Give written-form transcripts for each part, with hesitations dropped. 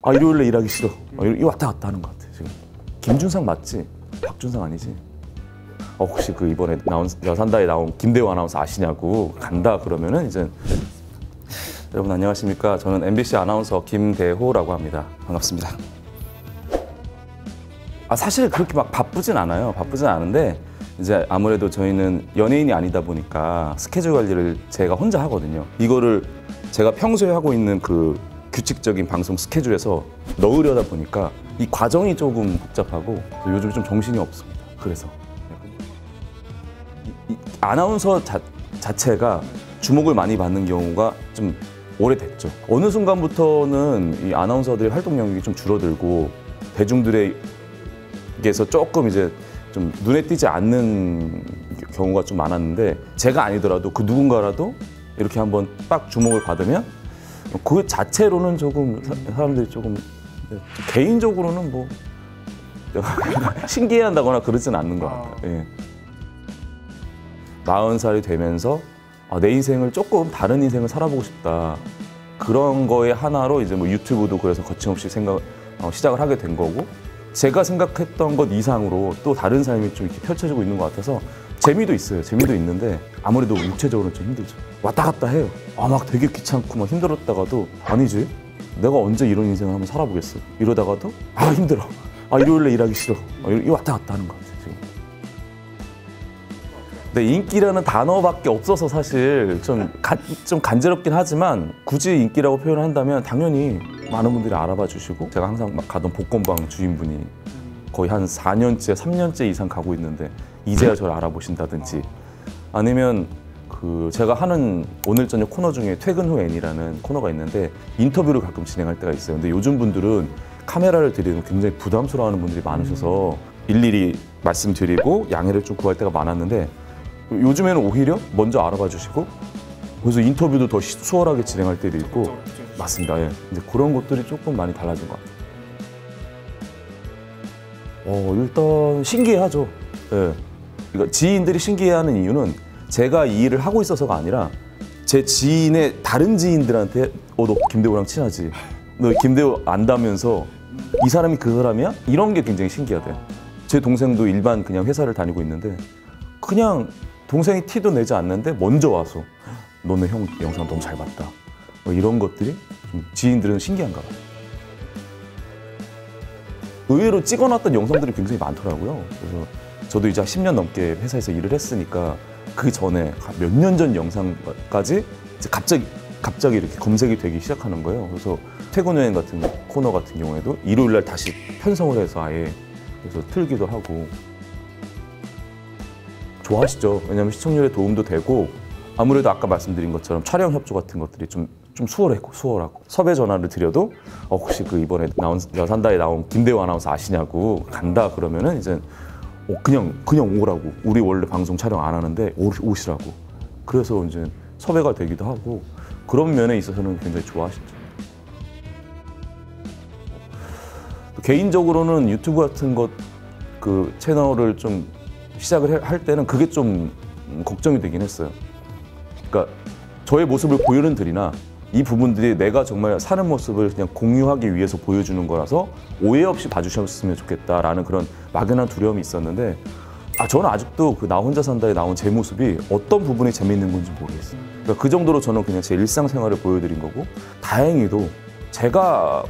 아, 일요일에 일하기 싫어. 이 왔다 갔다 하는 것 같아 지금. 김준상 맞지? 박준상 아니지? 혹시 그 이번에 나온 여산다에 나온 김대호 아나운서 아시냐고. 간다 그러면은 이제 여러분 안녕하십니까? 저는 MBC 아나운서 김대호라고 합니다. 반갑습니다. 사실 그렇게 막 바쁘진 않아요. 바쁘진 않은데 이제 아무래도 저희는 연예인이 아니다 보니까 스케줄 관리를 제가 혼자 하거든요. 이거를 제가 평소에 하고 있는 그 규칙적인 방송 스케줄에서 넣으려다 보니까 이 과정이 조금 복잡하고 요즘 좀 정신이 없습니다. 그래서 이 아나운서 자체가 주목을 많이 받는 경우가 좀 오래됐죠. 어느 순간부터는 이 아나운서들의 활동 영역이 좀 줄어들고 대중들에게서 조금 이제 좀 눈에 띄지 않는 경우가 좀 많았는데, 제가 아니더라도 그 누군가라도 이렇게 한번 빡 주목을 받으면 그 자체로는 조금 사람들이 조금 개인적으로는 뭐 신기해한다거나 그러진 않는 것 같아요. 예. 40살이 되면서 내 인생을 조금 다른 인생을 살아보고 싶다. 그런 거의 하나로 이제 뭐 유튜브도 그래서 거침없이 시작을 하게 된 거고, 제가 생각했던 것 이상으로 또 다른 삶이 좀 이렇게 펼쳐지고 있는 것 같아서 재미도 있어요. 재미도 있는데 아무래도 육체적으로는 좀 힘들죠. 왔다 갔다 해요. 막 되게 귀찮고 막 힘들었다가도 아니지, 내가 언제 이런 인생을 한번 살아보겠어. 이러다가도 힘들어. 일요일에 일하기 싫어. 이 왔다 갔다 하는 것 같아요 지금. 근데 인기라는 단어밖에 없어서 사실 좀 간지럽긴 하지만, 굳이 인기라고 표현을 한다면 당연히 많은 분들이 알아봐 주시고, 제가 항상 막 가던 복권방 주인분이 거의 한 4년째, 3년째 이상 가고 있는데 이제야 저를 알아보신다든지, 아니면 그 제가 하는 오늘 저녁 코너 중에 퇴근 후 N이라는 코너가 있는데 인터뷰를 가끔 진행할 때가 있어요. 근데 요즘 분들은 카메라를 들이면 굉장히 부담스러워하는 분들이 많으셔서 일일이 말씀드리고 양해를 좀 구할 때가 많았는데, 요즘에는 오히려 먼저 알아봐 주시고 그래서 인터뷰도 더 수월하게 진행할 때도 있고. 맞습니다. 예. 이제 그런 것들이 조금 많이 달라진 것 같아요. 일단 신기해하죠. 예. 그러니까 지인들이 신기해하는 이유는 제가 이 일을 하고 있어서가 아니라 제 지인의 다른 지인들한테 너 김대호랑 친하지? 너 김대호 안다면서 이 사람이 그 사람이야? 이런 게 굉장히 신기하대요. 제 동생도 일반 그냥 회사를 다니고 있는데 그냥 동생이 티도 내지 않는데 먼저 와서 너네 형 영상 너무 잘 봤다. 이런 것들이 좀 지인들은 신기한가 봐요. 의외로 찍어놨던 영상들이 굉장히 많더라고요. 그래서 저도 이제 10년 넘게 회사에서 일을 했으니까 그 전에 몇 년 전 영상까지 이제 갑자기 이렇게 검색이 되기 시작하는 거예요. 그래서 퇴근 여행 같은 코너 같은 경우에도 일요일 날 다시 편성을 해서 아예 그래서 틀기도 하고. 좋아하시죠. 왜냐하면 시청률에 도움도 되고, 아무래도 아까 말씀드린 것처럼 촬영 협조 같은 것들이 좀 수월하고 섭외 전화를 드려도 혹시 그 이번에 나온 여산다에 나온 김대호 아나운서 아시냐고. 간다 그러면은 이제 그냥 오라고. 우리 원래 방송 촬영 안 하는데 오시라고. 그래서 이제 섭외가 되기도 하고, 그런 면에 있어서는 굉장히 좋아하시죠. 개인적으로는 유튜브 같은 것 그 채널을 좀 시작을 할 때는 그게 좀 걱정이 되긴 했어요. 그러니까 저의 모습을 보여는 드리나 이 부분들이 내가 정말 사는 모습을 그냥 공유하기 위해서 보여주는 거라서 오해 없이 봐주셨으면 좋겠다라는 그런 막연한 두려움이 있었는데, 저는 아직도 그 나 혼자 산다에 나온 제 모습이 어떤 부분이 재미있는 건지 모르겠어요. 그러니까 그 정도로 저는 그냥 제 일상생활을 보여드린 거고, 다행히도 제가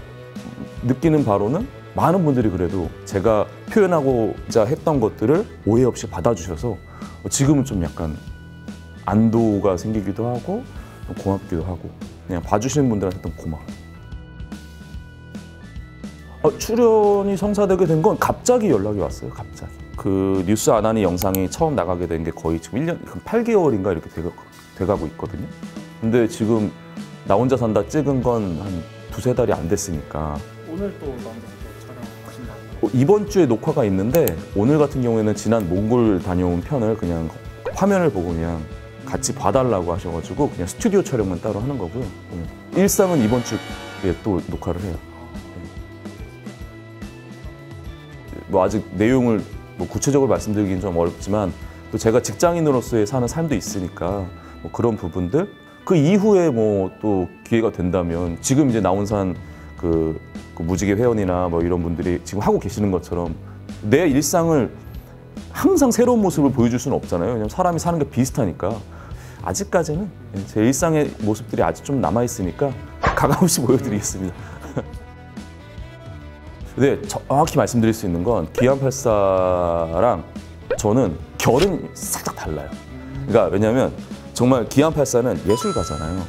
느끼는 바로는 많은 분들이 그래도 제가 표현하고자 했던 것들을 오해 없이 받아주셔서 지금은 좀 약간 안도가 생기기도 하고 고맙기도 하고, 그냥 봐주시는 분들한테 좀 고마워요. 출연이 성사되게 된 건 갑자기 연락이 왔어요. 갑자기. 그 뉴스 아나니 영상이 처음 나가게 된 게 거의 지금 1년, 8개월인가 이렇게 돼가고 있거든요. 근데 지금 나 혼자 산다 찍은 건 한 두세 달이 안 됐으니까. 오늘 또 나 혼자 산다 촬영하신다고요? 이번 주에 녹화가 있는데, 오늘 같은 경우에는 지난 몽골 다녀온 편을 그냥 화면을 보고 그냥 같이 봐달라고 하셔가지고 그냥 스튜디오 촬영만 따로 하는 거고요. 일상은 이번 주에 또 녹화를 해요. 뭐 아직 내용을 뭐 구체적으로 말씀드리긴 좀 어렵지만, 또 제가 직장인으로서의 사는 삶도 있으니까 뭐 그런 부분들, 그 이후에 뭐 또 기회가 된다면 지금 이제 나온산 그 그 무지개 회원이나 뭐 이런 분들이 지금 하고 계시는 것처럼 내 일상을 항상 새로운 모습을 보여줄 수는 없잖아요. 왜냐면 사람이 사는 게 비슷하니까. 아직까지는 제 일상의 모습들이 아직 좀 남아있으니까 가감없이 보여드리겠습니다. 근데 정확히 말씀드릴 수 있는 건 기안84랑 저는 결은 살짝 달라요. 그러니까 왜냐하면 정말 기안84는 예술가잖아요.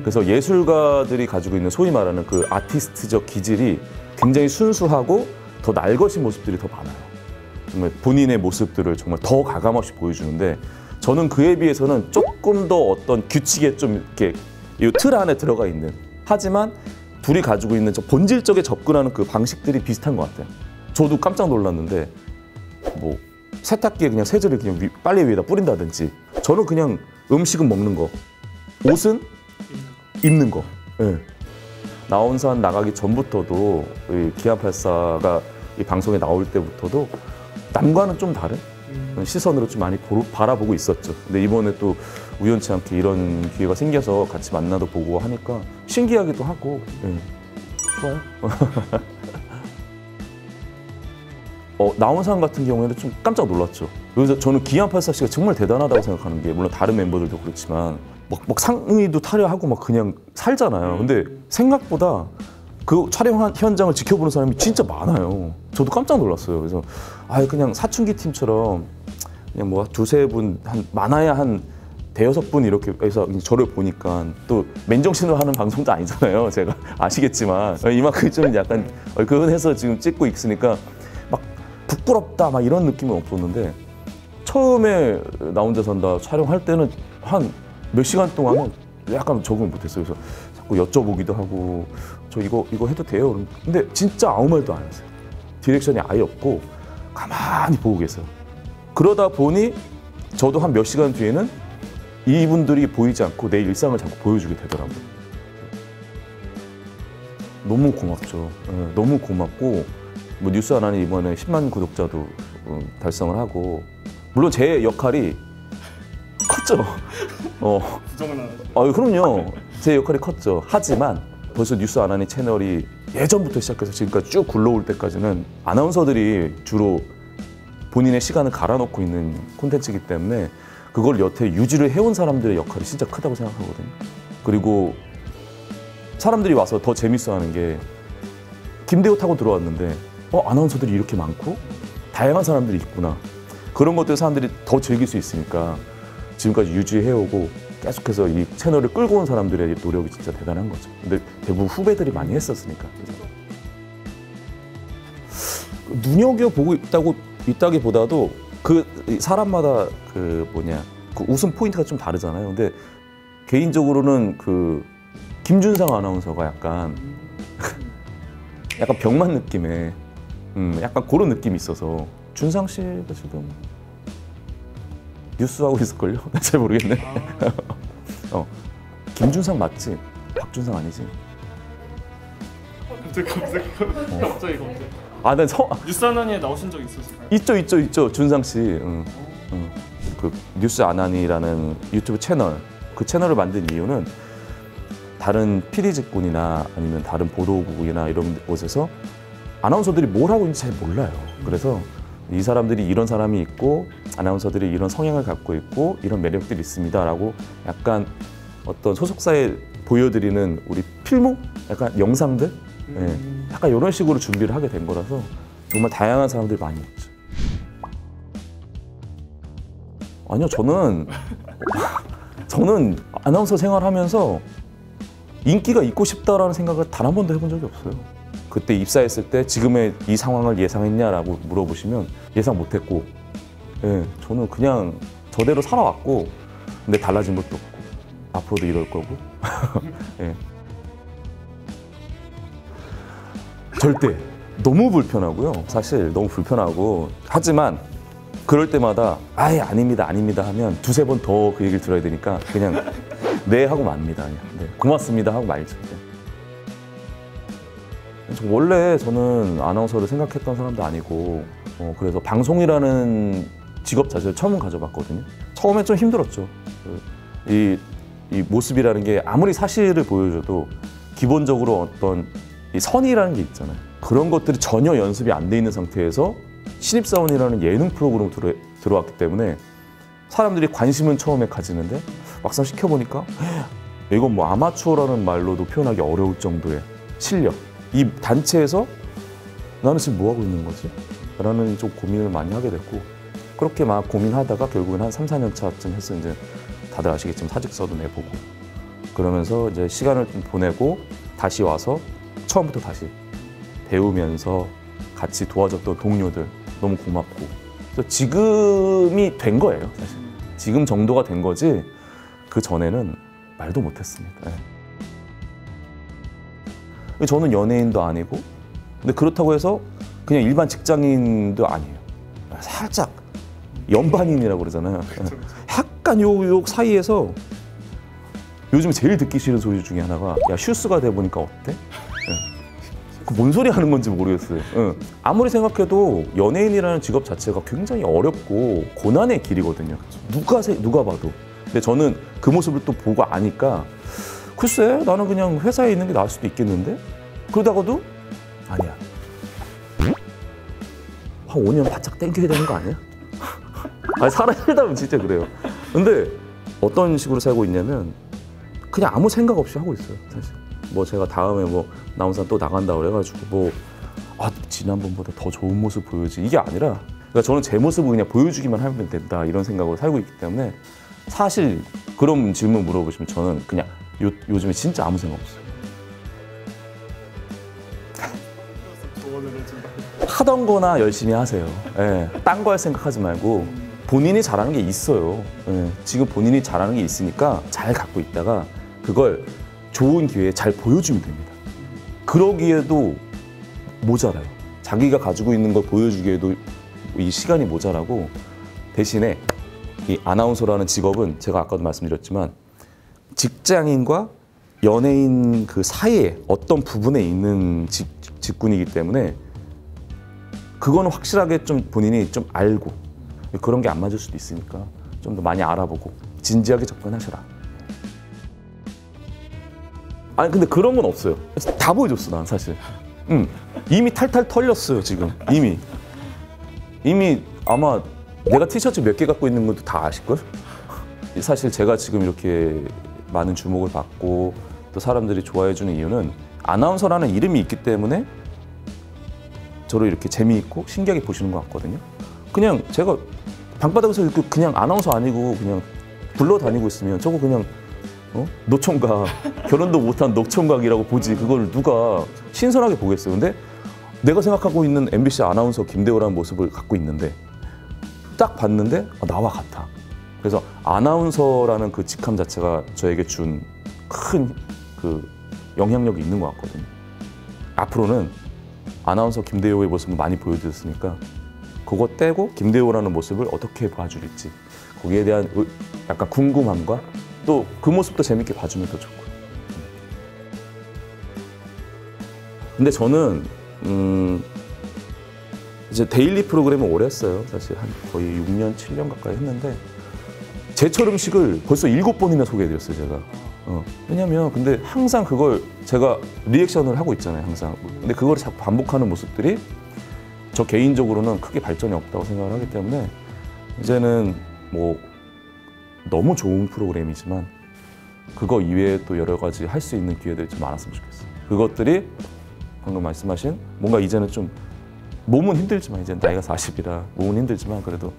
그래서 예술가들이 가지고 있는 소위 말하는 그 아티스트적 기질이 굉장히 순수하고 더 날것인 모습들이 더 많아요. 정말 본인의 모습들을 정말 더 가감없이 보여주는데 저는 그에 비해서는 조금 더 어떤 규칙에 좀 이렇게 이 틀 안에 들어가 있는, 하지만 둘이 가지고 있는 저 본질적에 접근하는 그 방식들이 비슷한 것 같아요. 저도 깜짝 놀랐는데 뭐 세탁기에 그냥 세제를 그냥 빨래 위에다 뿌린다든지, 저는 그냥 음식은 먹는 거, 옷은 입는 거. 네. 나온산 나가기 전부터도 이 기안84가 이 방송에 나올 때부터도 남과는 좀 다른 시선으로 좀 많이 바라보고 있었죠. 근데 이번에 또 우연치 않게 이런 기회가 생겨서 같이 만나도 보고 하니까 신기하기도 하고, 네. 좋아요. 나온산 같은 경우에는 좀 깜짝 놀랐죠. 그래서 저는 기안84 씨가 정말 대단하다고 생각하는 게, 물론 다른 멤버들도 그렇지만 막 상의도 타려 하고 막 그냥 살잖아요. 근데 생각보다 그 촬영 현장을 지켜보는 사람이 진짜 많아요. 저도 깜짝 놀랐어요. 그래서 그냥 사춘기 팀처럼 그냥 뭐 두세 분, 많아야 한 대여섯 분 이렇게 해서 저를 보니까, 또 맨정신으로 하는 방송도 아니잖아요. 제가 아시겠지만 이만큼 좀 약간 그건 해서 지금 찍고 있으니까 막 부끄럽다 막 이런 느낌은 없었는데, 처음에 나 혼자 산다 촬영할 때는 한 몇 시간 동안은 약간 적응을 못했어요. 그래서 자꾸 여쭤보기도 하고, 저 이거 해도 돼요? 근데 진짜 아무 말도 안 했어요. 디렉션이 아예 없고 가만히 보고 계세요. 그러다 보니 저도 한 몇 시간 뒤에는 이분들이 보이지 않고 내 일상을 자꾸 보여주게 되더라고요. 너무 고맙죠. 네, 너무 고맙고, 뭐 뉴스 하나는 이번에 10만 구독자도 달성을 하고, 물론 제 역할이 컸죠. 부정은 안 하죠. 그럼요. 제 역할이 컸죠. 하지만 벌써 뉴스 아나니 채널이 예전부터 시작해서 지금까지 쭉 굴러올 때까지는 아나운서들이 주로 본인의 시간을 갈아놓고 있는 콘텐츠이기 때문에 그걸 여태 유지를 해온 사람들의 역할이 진짜 크다고 생각하거든요. 그리고 사람들이 와서 더 재밌어하는 게, 김대호 타고 들어왔는데 아나운서들이 이렇게 많고 다양한 사람들이 있구나. 그런 것들 사람들이 더 즐길 수 있으니까 지금까지 유지해오고 계속해서 이 채널을 끌고 온 사람들의 노력이 진짜 대단한 거죠. 근데 대부분 후배들이 많이 했었으니까. 눈여겨보고 있다기보다도 그 사람마다 그 웃음 포인트가 좀 다르잖아요. 근데 개인적으로는 그 김준상 아나운서가 약간 병만 느낌의 약간 그런 느낌이 있어서, 준상 씨가 지금 뉴스 하고 있을걸요? 잘 모르겠네. 김준상 맞지? 박준상 아니지? 갑자기. 난 뉴스 아나니에 나오신 적 있으실까요? 있죠. 준상 씨. 그 뉴스 아나니라는 유튜브 채널, 그 채널을 만든 이유는 다른 피디직군이나 아니면 다른 보도국이나 이런 곳에서 아나운서들이 뭘 하고 있는지 잘 몰라요. 그래서 이 사람들이 이런 사람이 있고, 아나운서들이 이런 성향을 갖고 있고, 이런 매력들이 있습니다라고 약간 어떤 소속사에 보여드리는 우리 필모? 약간 영상들? 네. 약간 이런 식으로 준비를 하게 된 거라서 정말 다양한 사람들이 많이 있죠. 아니요, 저는 아나운서 생활하면서 인기가 있고 싶다라는 생각을 단 한 번도 해본 적이 없어요. 그때 입사했을 때 지금의 이 상황을 예상했냐라고 물어보시면 예상 못했고, 저는 그냥 저대로 살아왔고, 근데 달라진 것도 없고 앞으로도 이럴 거고. 절대 너무 불편하고요. 사실 너무 불편하고, 하지만 그럴 때마다 아닙니다 하면 두세 번 더 그 얘기를 들어야 되니까 그냥 네 하고 맙니다. 그냥. 네, 고맙습니다 하고 말죠. 원래 저는 아나운서를 생각했던 사람도 아니고, 그래서 방송이라는 직업 자체를 처음 가져봤거든요. 처음에 좀 힘들었죠. 이 모습이라는 게 아무리 사실을 보여줘도 기본적으로 어떤 이 선이라는 게 있잖아요. 그런 것들이 전혀 연습이 안 돼 있는 상태에서 신입사원이라는 예능 프로그램으로 들어왔기 때문에 사람들이 관심은 처음에 가지는데 막상 시켜보니까 이건 뭐 아마추어라는 말로도 표현하기 어려울 정도의 실력. 이 단체에서 나는 지금 뭐 하고 있는 거지? 라는 좀 고민을 많이 하게 됐고 그렇게 막 고민하다가 결국엔 한 3, 4년 차쯤 해서 이제 다들 아시겠지만 사직서도 내보고 그러면서 이제 시간을 좀 보내고 다시 와서 처음부터 다시 배우면서 같이 도와줬던 동료들 너무 고맙고 그래서 지금이 된 거예요 사실. 지금 정도가 된 거지 그 전에는 말도 못했습니다. 네. 저는 연예인도 아니고 근데 그렇다고 해서 그냥 일반 직장인도 아니에요. 살짝 연반인이라고 그러잖아요. 약간 요 사이에서 요즘에 제일 듣기 싫은 소리 중에 하나가 야 슈스가 돼 보니까 어때? 뭔 소리 하는 건지 모르겠어요. 아무리 생각해도 연예인이라는 직업 자체가 굉장히 어렵고 고난의 길이거든요. 누가 봐도. 근데 저는 그 모습을 또 보고 아니까 글쎄 나는 그냥 회사에 있는 게 나을 수도 있겠는데? 그러다가도 아니야. 한 5년 바짝 땡겨야 되는 거 아니야? 아니, 살다 보면 진짜 그래요. 근데 어떤 식으로 살고 있냐면 그냥 아무 생각 없이 하고 있어요 사실. 뭐 제가 다음에 뭐 나온산 또 나간다 그래가지고 지난번보다 더 좋은 모습 보여주지 이게 아니라 그러니까 저는 제 모습을 그냥 보여주기만 하면 된다 이런 생각으로 살고 있기 때문에 사실 그런 질문 물어보시면 저는 그냥 요즘에 진짜 아무 생각 없어요. 하던 거나 열심히 하세요. 예, 딴 거 할 생각하지 말고 본인이 잘하는 게 있어요. 예, 지금 본인이 잘하는 게 있으니까 잘 갖고 있다가 그걸 좋은 기회에 잘 보여주면 됩니다. 그러기에도 모자라요. 자기가 가지고 있는 걸 보여주기에도 이 시간이 모자라고 대신에 이 아나운서라는 직업은 제가 아까도 말씀드렸지만 직장인과 연예인 그 사이에 어떤 부분에 있는 직군이기 때문에 그거는 확실하게 좀 본인이 좀 알고 그런 게 안 맞을 수도 있으니까 좀 더 많이 알아보고 진지하게 접근하셔라. 아니 근데 그런 건 없어요. 다 보여줬어 난 사실. 이미 탈탈 털렸어요 지금. 이미 아마 내가 티셔츠 몇 개 갖고 있는 것도 다 아실걸? 사실 제가 지금 이렇게 많은 주목을 받고 또 사람들이 좋아해주는 이유는 아나운서라는 이름이 있기 때문에 저를 이렇게 재미있고 신기하게 보시는 것 같거든요. 그냥 제가 방바닥에서 이렇게 그냥 아나운서 아니고 그냥 굴러다니고 있으면 저거 그냥 노총각, 결혼도 못한 노총각이라고 보지 그걸 누가 신선하게 보겠어요. 근데 내가 생각하고 있는 MBC 아나운서 김대호라는 모습을 갖고 있는데 딱 봤는데 나와 같아. 그래서 아나운서라는 그 직함 자체가 저에게 준 큰 그 영향력이 있는 것 같거든요. 앞으로는 아나운서 김대호의 모습을 많이 보여드렸으니까 그거 떼고 김대호라는 모습을 어떻게 봐줄지 거기에 대한 약간 궁금함과 또 그 모습도 재밌게 봐주면 더 좋고. 근데 저는 이제 데일리 프로그램을 오래 했어요. 사실 한 거의 6년, 7년 가까이 했는데 제철 음식을 벌써 7번이나 소개해드렸어요, 제가. 왜냐면 근데 항상 그걸 제가 리액션을 하고 있잖아요, 항상. 근데 그걸 자꾸 반복하는 모습들이 저 개인적으로는 크게 발전이 없다고 생각을 하기 때문에 이제는 뭐 너무 좋은 프로그램이지만 그거 이외에 또 여러 가지 할 수 있는 기회들이 좀 많았으면 좋겠어요. 그것들이 방금 말씀하신 뭔가 이제는 좀 몸은 힘들지만 이제 나이가 40이라 몸은 힘들지만 그래도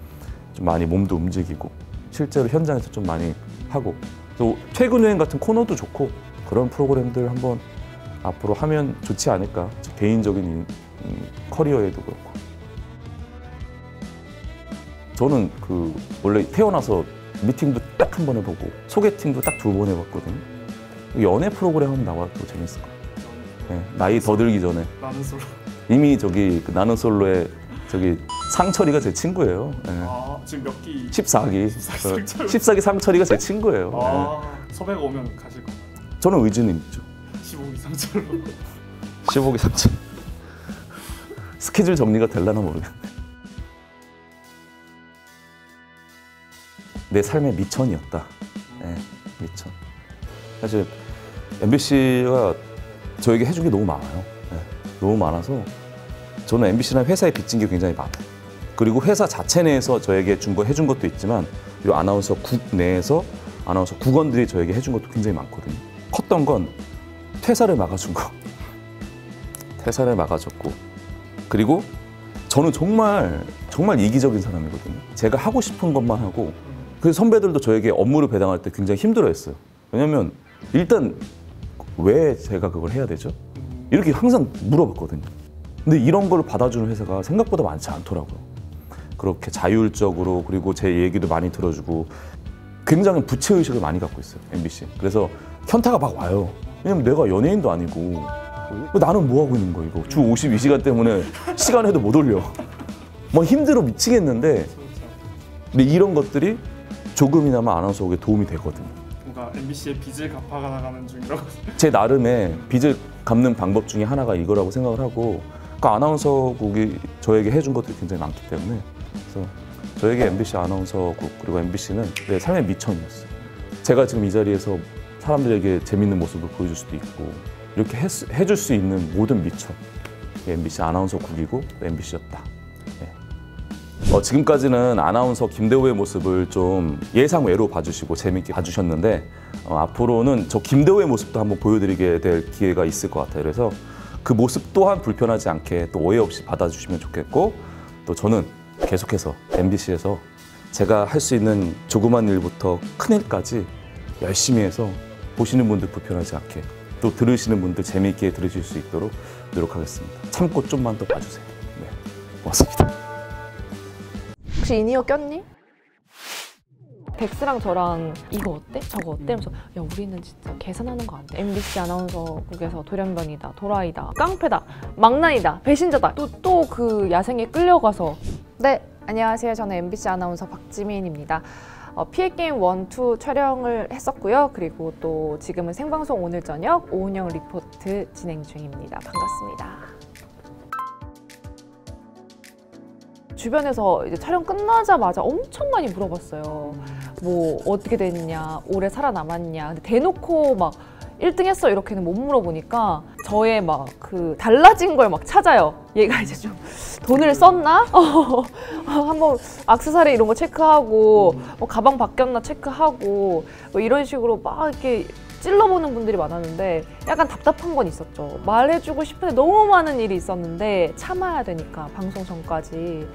좀 많이 몸도 움직이고 실제로 현장에서 좀 많이 하고 또 최근 유행 같은 코너도 좋고 그런 프로그램들 한번 앞으로 하면 좋지 않을까. 개인적인 커리어에도 그렇고. 저는 그 원래 태어나서 미팅도 딱 한 번 해보고 소개팅도 딱 2번 해봤거든요. 연애 프로그램 한번 나와도 재밌을 것 같아요. 네, 나이 더 들기 전에. 나는 솔로. 이미 저기 그 나는 솔로의 저기 상철이가 제 친구예요. 네. 아 지금 몇 기? 14기. 14기 상철이가 제 친구예요. 네. 섭외가 오면 가실 건가요? 저는 의지는 있죠. 15기 상철로. 15기 상철. 스케줄 정리가 될려나 모르겠네. 내 삶의 미천이었다. 네, 미천. 사실 MBC가 저에게 해준 게 너무 많아요. 네. 너무 많아서 저는 MBC라는 회사에 빚진 게 굉장히 많아요. 그리고 회사 자체 내에서 저에게 해준 것도 있지만 이 아나운서국 내에서 아나운서 국원들이 저에게 해준 것도 굉장히 많거든요. 컸던 건 퇴사를 막아준 거. 퇴사를 막아줬고, 그리고 저는 정말 이기적인 사람이거든요. 제가 하고 싶은 것만 하고, 그래서 선배들도 저에게 업무를 배당할 때 굉장히 힘들어했어요. 왜냐면 일단 왜 제가 그걸 해야 되죠? 이렇게 항상 물어봤거든요. 근데 이런 걸 받아주는 회사가 생각보다 많지 않더라고요. 그렇게 자율적으로, 그리고 제 얘기도 많이 들어주고, 굉장히 부채의식을 많이 갖고 있어요, MBC. 그래서 현타가 막 와요. 왜냐면 내가 연예인도 아니고 나는 뭐 하고 있는 거야, 이거. 주 52시간 때문에 시간에도 못 올려. 막 힘들어 미치겠는데, 근데 이런 것들이 조금이나마 아나운서국에 도움이 되거든요. 뭔가 MBC의 빚을 갚아가는 중이라고. 제 나름의 빚을 갚는 방법 중에 하나가 이거라고 생각을 하고, 그 아나운서국이 저에게 해준 것들이 굉장히 많기 때문에, 그래서 저에게 MBC 아나운서국 그리고 MBC는 내 삶의 미천이었어요. 제가 지금 이 자리에서 사람들에게 재밌는 모습을 보여줄 수도 있고 이렇게 해줄 수 있는 모든 미천, MBC 아나운서국이고 MBC였다. 네. 지금까지는 아나운서 김대호의 모습을 좀 예상외로 봐주시고 재밌게 봐주셨는데, 앞으로는 저 김대호의 모습도 한번 보여드리게 될 기회가 있을 것 같아요. 그래서 그 모습 또한 불편하지 않게 또 오해 없이 받아주시면 좋겠고, 또 저는 계속해서 MBC에서 제가 할 수 있는 조그만 일부터 큰 일까지 열심히 해서 보시는 분들 불편하지 않게, 또 들으시는 분들 재미있게 들으실 수 있도록 노력하겠습니다. 참고 좀만 더 봐주세요. 네, 고맙습니다. 혹시 인이어 꼈니? 덱스랑 저랑 이거 어때? 저거 어때? 하면서 야 우리는 진짜 계산하는 거 안 돼. MBC 아나운서국에서 돌연변이다, 도라이다, 깡패다, 망나니다, 배신자다. 또 그 야생에 끌려가서. 네, 안녕하세요. 저는 MBC 아나운서 박지민입니다. 피해게임 1, 2 촬영을 했었고요. 그리고 또 지금은 생방송 오늘 저녁 오은영 리포트 진행 중입니다. 반갑습니다. 주변에서 이제 촬영 끝나자마자 엄청 많이 물어봤어요. 뭐 어떻게 됐냐, 오래 살아남았냐. 근데 대놓고 막 1등 했어 이렇게는 못 물어보니까 저의 막 그 달라진 걸 막 찾아요. 얘가 이제 좀 돈을 썼나? 한번 액세서리 이런 거 체크하고 뭐 가방 바뀌었나 체크하고 뭐 이런 식으로 막 이렇게 찔러보는 분들이 많았는데 약간 답답한 건 있었죠. 말해주고 싶은데 너무 많은 일이 있었는데 참아야 되니까 방송 전까지.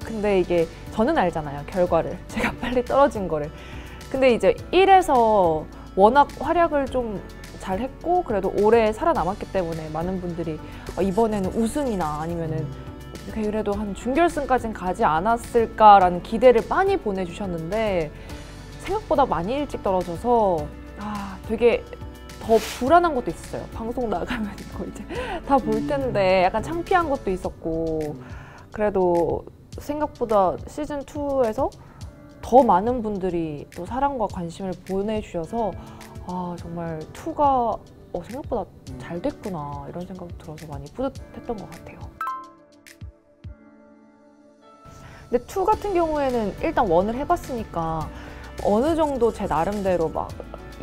근데 이게 저는 알잖아요, 결과를. 제가 빨리 떨어진 거를. 근데 이제 1에서 워낙 활약을 좀 잘했고 그래도 오래 살아남았기 때문에 많은 분들이 이번에는 우승이나 아니면은 그래도 한 준결승까지는 가지 않았을까라는 기대를 많이 보내주셨는데 생각보다 많이 일찍 떨어져서 되게 더 불안한 것도 있었어요. 방송 나가면 이거 이제 다 볼 텐데 약간 창피한 것도 있었고, 그래도 생각보다 시즌2에서 더 많은 분들이 또 사랑과 관심을 보내주셔서 정말 2가 생각보다 잘 됐구나 이런 생각이 들어서 많이 뿌듯했던 것 같아요. 근데 2 같은 경우에는 일단 1을 해봤으니까 어느 정도 제 나름대로 막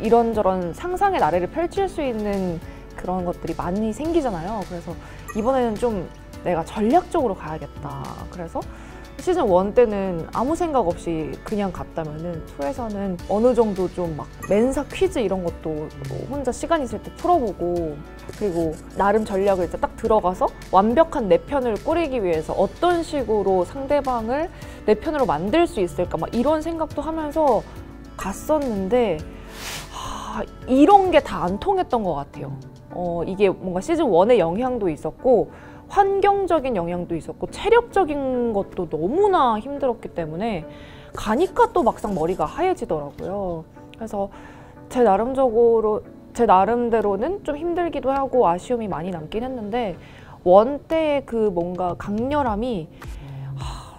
이런저런 상상의 나래를 펼칠 수 있는 그런 것들이 많이 생기잖아요. 그래서 이번에는 좀 내가 전략적으로 가야겠다. 그래서 시즌 1 때는 아무 생각 없이 그냥 갔다면은 2에서는 어느 정도 좀 막 맨사 퀴즈 이런 것도 혼자 시간 있을 때 풀어보고, 그리고 나름 전략을 이제 딱 들어가서 완벽한 내 편을 꾸리기 위해서 어떤 식으로 상대방을 내 편으로 만들 수 있을까 막 이런 생각도 하면서 갔었는데 이런 게 다 안 통했던 것 같아요. 이게 뭔가 시즌 1의 영향도 있었고 환경적인 영향도 있었고 체력적인 것도 너무나 힘들었기 때문에 가니까 또 막상 머리가 하얘지더라고요. 그래서 제 나름대로는 좀 힘들기도 하고 아쉬움이 많이 남긴 했는데 1 때의 그 뭔가 강렬함이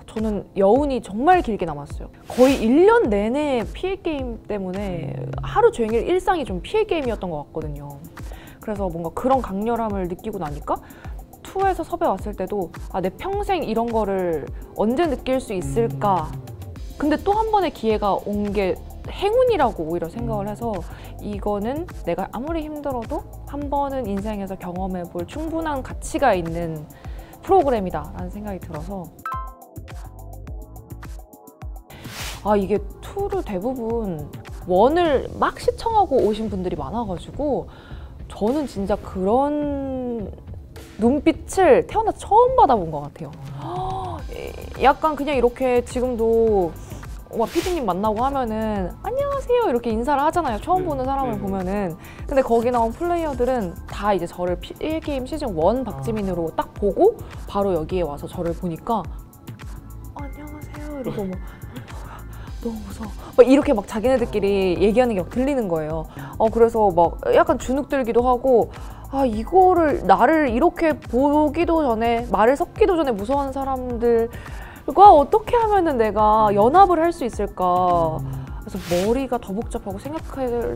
저는 여운이 정말 길게 남았어요. 거의 1년 내내 피해 게임 때문에 하루 종일 일상이 좀 피해 게임이었던 것 같거든요. 그래서 뭔가 그런 강렬함을 느끼고 나니까 2에서 섭외 왔을 때도 내 평생 이런 거를 언제 느낄 수 있을까. 근데 또 한 번의 기회가 온 게 행운이라고 오히려 생각을 해서 이거는 내가 아무리 힘들어도 한 번은 인생에서 경험해볼 충분한 가치가 있는 프로그램이다라는 생각이 들어서 이게 2를 대부분 1을 막 시청하고 오신 분들이 많아가지고 저는 진짜 그런 눈빛을 태어나서 처음 받아본 것 같아요. 약간 그냥 이렇게 지금도 PD님 만나고 하면은 안녕하세요 이렇게 인사를 하잖아요. 처음 보는 사람을 보면은. 근데 거기 나온 플레이어들은 다 이제 저를 필게임 시즌 1 박지민으로 딱 보고 바로 여기에 와서 저를 보니까 안녕하세요 이러고 막 너무 무서워. 막 이렇게 막 자기네들끼리 얘기하는 게 막 들리는 거예요. 그래서 막 약간 주눅 들기도 하고 이거를 나를 이렇게 보기도 전에 말을 섞기도 전에 무서워하는 사람들과 어떻게 하면은 내가 연합을 할 수 있을까. 그래서 머리가 더 복잡하고 생각해야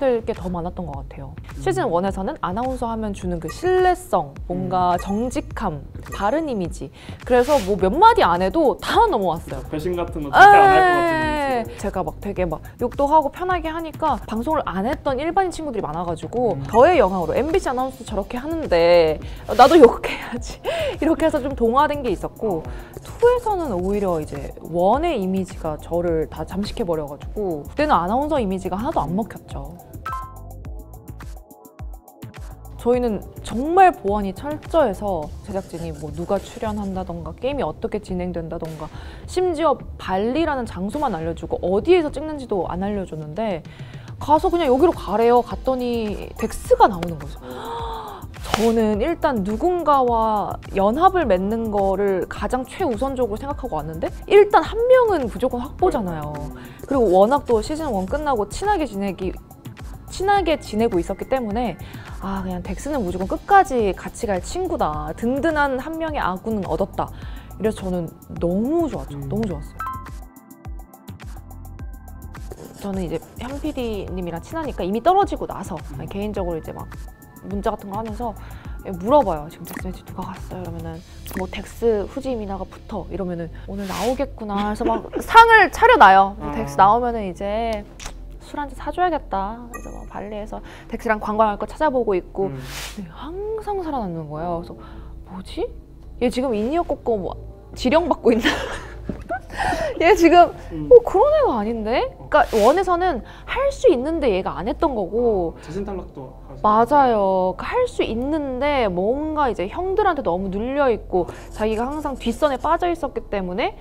될 게 더 많았던 것 같아요. 시즌 1에서는 아나운서 하면 주는 그 신뢰성, 뭔가 정직함, 바른 이미지. 그래서 뭐 몇 마디 안 해도 다 넘어왔어요. 배신 같은 거 절대 안 할 것 같은 이미지. 제가 막 되게 막 욕도 하고 편하게 하니까 방송을 안 했던 일반인 친구들이 많아가지고 저의 영향으로 MBC 아나운서 저렇게 하는데 나도 욕해야지 이렇게 해서 좀 동화된 게 있었고 2에서는 오히려 이제 1의 이미지가 저를 다 잠식해버려가지고 그때는 아나운서 이미지가 하나도 안 먹혔죠. 저희는 정말 보안이 철저해서 제작진이 뭐 누가 출연한다던가 게임이 어떻게 진행된다던가 심지어 발리라는 장소만 알려주고 어디에서 찍는지도 안 알려줬는데 가서 그냥 여기로 가래요. 갔더니 덱스가 나오는 거죠. 저는 일단 누군가와 연합을 맺는 거를 가장 최우선적으로 생각하고 왔는데 일단 한 명은 무조건 확보잖아요. 그리고 워낙 또 시즌 1 끝나고 친하게 지내고 있었기 때문에 그냥 덱스는 무조건 끝까지 같이 갈 친구다. 든든한 한 명의 아군은 얻었다. 이래서 저는 너무 좋았죠. 너무 좋았어요. 저는 이제 현 PD님이랑 친하니까 이미 떨어지고 나서 개인적으로 이제 막 문자 같은 거 하면서 물어봐요. 지금 덱스 매치 누가 갔어요? 이러면은 뭐 덱스 후지 미나가 붙어 이러면은 오늘 나오겠구나 해서 막 상을 차려놔요. 덱스 나오면은 이제 술 한잔 사줘야겠다. 그래서 막 발리에서 덱스랑 관광할 거 찾아보고 있고 항상 살아남는 거예요. 그래서 뭐지? 얘 지금 인이어 꽂고 뭐 지령 받고 있나? 얘 지금 그런 애가 아닌데? 그러니까 1에서는 할 수 있는데 얘가 안 했던 거고 자신 탈락도 맞아요. 할 수 있는데 뭔가 이제 형들한테 너무 눌려있고 자기가 항상 뒷선에 빠져 있었기 때문에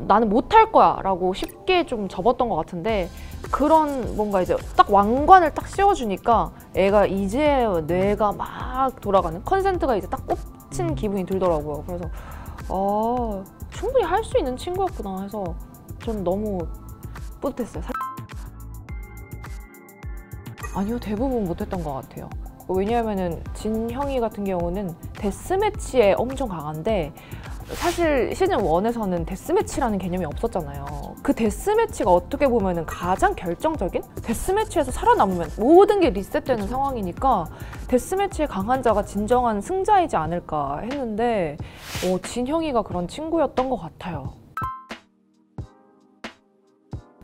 나는 못할 거야 라고 쉽게 좀 접었던 것 같은데 그런 뭔가 이제 딱 왕관을 딱 씌워주니까 애가 이제 뇌가 막 돌아가는 컨센트가 이제 딱 꽂힌 기분이 들더라고요. 그래서 충분히 할 수 있는 친구였구나 해서 전 너무 뿌듯했어요. 아니요, 대부분 못했던 것 같아요. 왜냐하면은 진형이 같은 경우는 데스매치에 엄청 강한데 사실 시즌 1에서는 데스매치라는 개념이 없었잖아요. 그 데스매치가 어떻게 보면은 가장 결정적인? 데스매치에서 살아남으면 모든 게 리셋되는 상황이니까 데스매치에 강한 자가 진정한 승자이지 않을까 했는데 진형이가 그런 친구였던 것 같아요.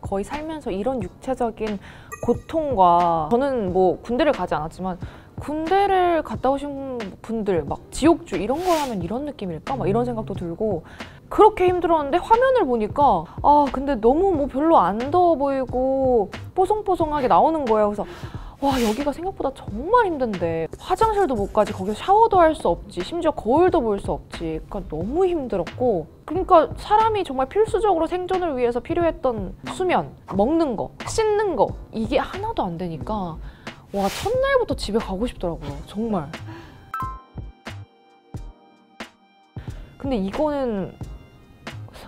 거의 살면서 이런 육체적인 고통과 저는 뭐 군대를 가지 않았지만 군대를 갔다 오신 분들 막 지옥주 이런 걸 하면 이런 느낌일까? 막 이런 생각도 들고 그렇게 힘들었는데 화면을 보니까 근데 너무 뭐 별로 안 더워 보이고 뽀송뽀송하게 나오는 거예요. 그래서 와 여기가 생각보다 정말 힘든데 화장실도 못 가지 거기서 샤워도 할 수 없지 심지어 거울도 볼 수 없지 그러니까 너무 힘들었고 그러니까 사람이 정말 필수적으로 생존을 위해서 필요했던 수면, 먹는 거, 씻는 거 이게 하나도 안 되니까 와 첫날부터 집에 가고 싶더라고요. 정말. 근데 이거는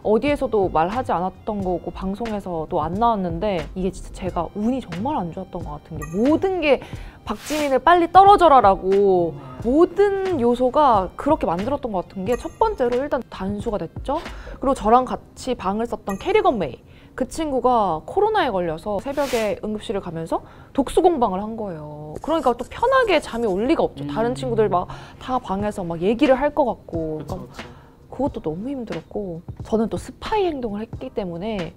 어디에서도 말하지 않았던 거고 방송에서도 안 나왔는데 이게 진짜 제가 운이 정말 안 좋았던 것 같은 게 모든 게 박지민을 빨리 떨어져라라고 모든 요소가 그렇게 만들었던 것 같은 게 첫 번째로 일단 단수가 됐죠. 그리고 저랑 같이 방을 썼던 캐리건 메이 그 친구가 코로나에 걸려서 새벽에 응급실을 가면서 독수 공방을 한 거예요. 그러니까 또 편하게 잠이 올 리가 없죠. 다른 친구들 막 다 방에서 막 얘기를 할 것 같고 그러니까 그것도 너무 힘들었고 저는 또 스파이 행동을 했기 때문에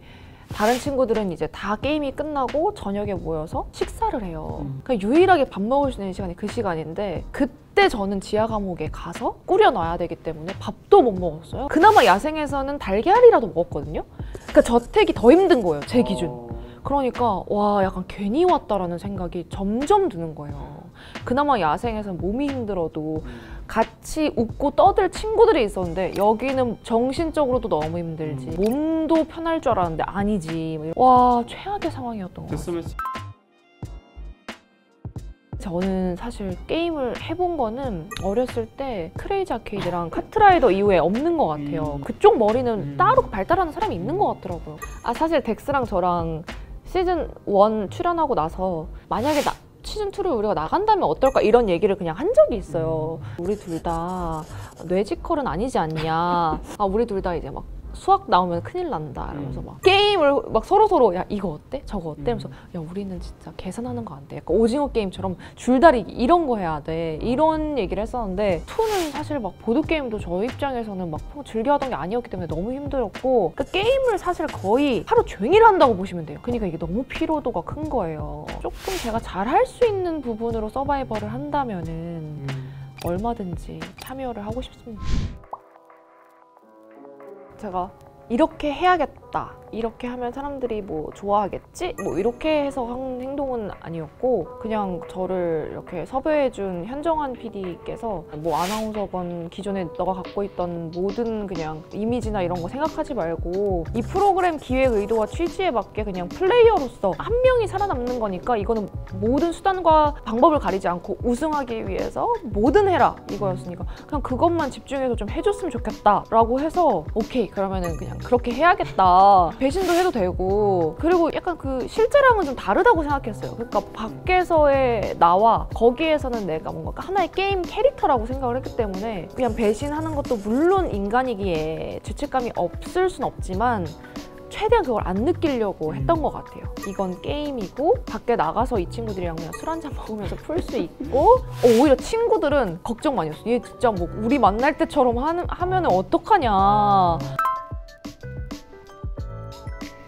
다른 친구들은 이제 다 게임이 끝나고 저녁에 모여서 식사를 해요. 그러니까 유일하게 밥 먹을 수 있는 시간이 그 시간인데 그때 저는 지하 감옥에 가서 꾸려 놔야 되기 때문에 밥도 못 먹었어요. 그나마 야생에서는 달걀이라도 먹었거든요. 그러니까 저택이 더 힘든 거예요, 제 기준. 그러니까 와 약간 괜히 왔다라는 생각이 점점 드는 거예요. 그나마 야생에서 몸이 힘들어도 같이 웃고 떠들 친구들이 있었는데 여기는 정신적으로도 너무 힘들지 몸도 편할 줄 알았는데 아니지. 와 최악의 상황이었던 것 같아요. 저는 사실 게임을 해본 거는 어렸을 때 크레이지 아케이드랑 카트라이더 이후에 없는 것 같아요. 그쪽 머리는 따로 발달하는 사람이 있는 것 같더라고요. 아 사실 덱스랑 저랑 시즌 1 출연하고 나서 만약에 시즌 2를 우리가 나간다면 어떨까 이런 얘기를 그냥 한 적이 있어요. 우리 둘 다 뇌지컬은 아니지 않냐. 아 우리 둘 다 이제 막 수학 나오면 큰일 난다. 이러면서 막 게임을 막 서로 야 이거 어때? 저거 어때? 하면서 야 우리는 진짜 계산하는 거 안 돼. 약간 오징어 게임처럼 줄다리기 이런 거 해야 돼. 이런 얘기를 했었는데 2는 사실 막 보드게임도 저 입장에서는 막 즐겨 하던 게 아니었기 때문에 너무 힘들었고 그러니까 게임을 사실 거의 하루 종일 한다고 보시면 돼요. 그러니까 이게 너무 피로도가 큰 거예요. 조금 제가 잘 할 수 있는 부분으로 서바이벌을 한다면은 얼마든지 참여를 하고 싶습니다. 제가 이렇게 해야겠다, 이렇게 하면 사람들이 뭐 좋아하겠지? 뭐 이렇게 해서 한 행동은 아니었고 그냥 저를 이렇게 섭외해준 현정환 PD께서 뭐 아나운서건 기존에 너가 갖고 있던 모든 그냥 이미지나 이런 거 생각하지 말고 이 프로그램 기획 의도와 취지에 맞게 그냥 플레이어로서 한 명이 살아남는 거니까 이거는 모든 수단과 방법을 가리지 않고 우승하기 위해서 뭐든 해라 이거였으니까 그냥 그것만 집중해서 좀 해줬으면 좋겠다 라고 해서 오케이 그러면은 그냥 그렇게 해야겠다. 배신도 해도 되고 그리고 약간 그 실제랑은 좀 다르다고 생각했어요. 그러니까 밖에서의 나와 거기에서는 내가 뭔가 하나의 게임 캐릭터라고 생각을 했기 때문에 그냥 배신하는 것도 물론 인간이기에 죄책감이 없을 순 없지만 최대한 그걸 안 느끼려고 했던 것 같아요. 이건 게임이고 밖에 나가서 이 친구들이랑 그냥 술 한잔 먹으면서 풀 수 있고 오히려 친구들은 걱정 많이 했어. 얘 진짜 뭐 우리 만날 때처럼 하면은 어떡하냐.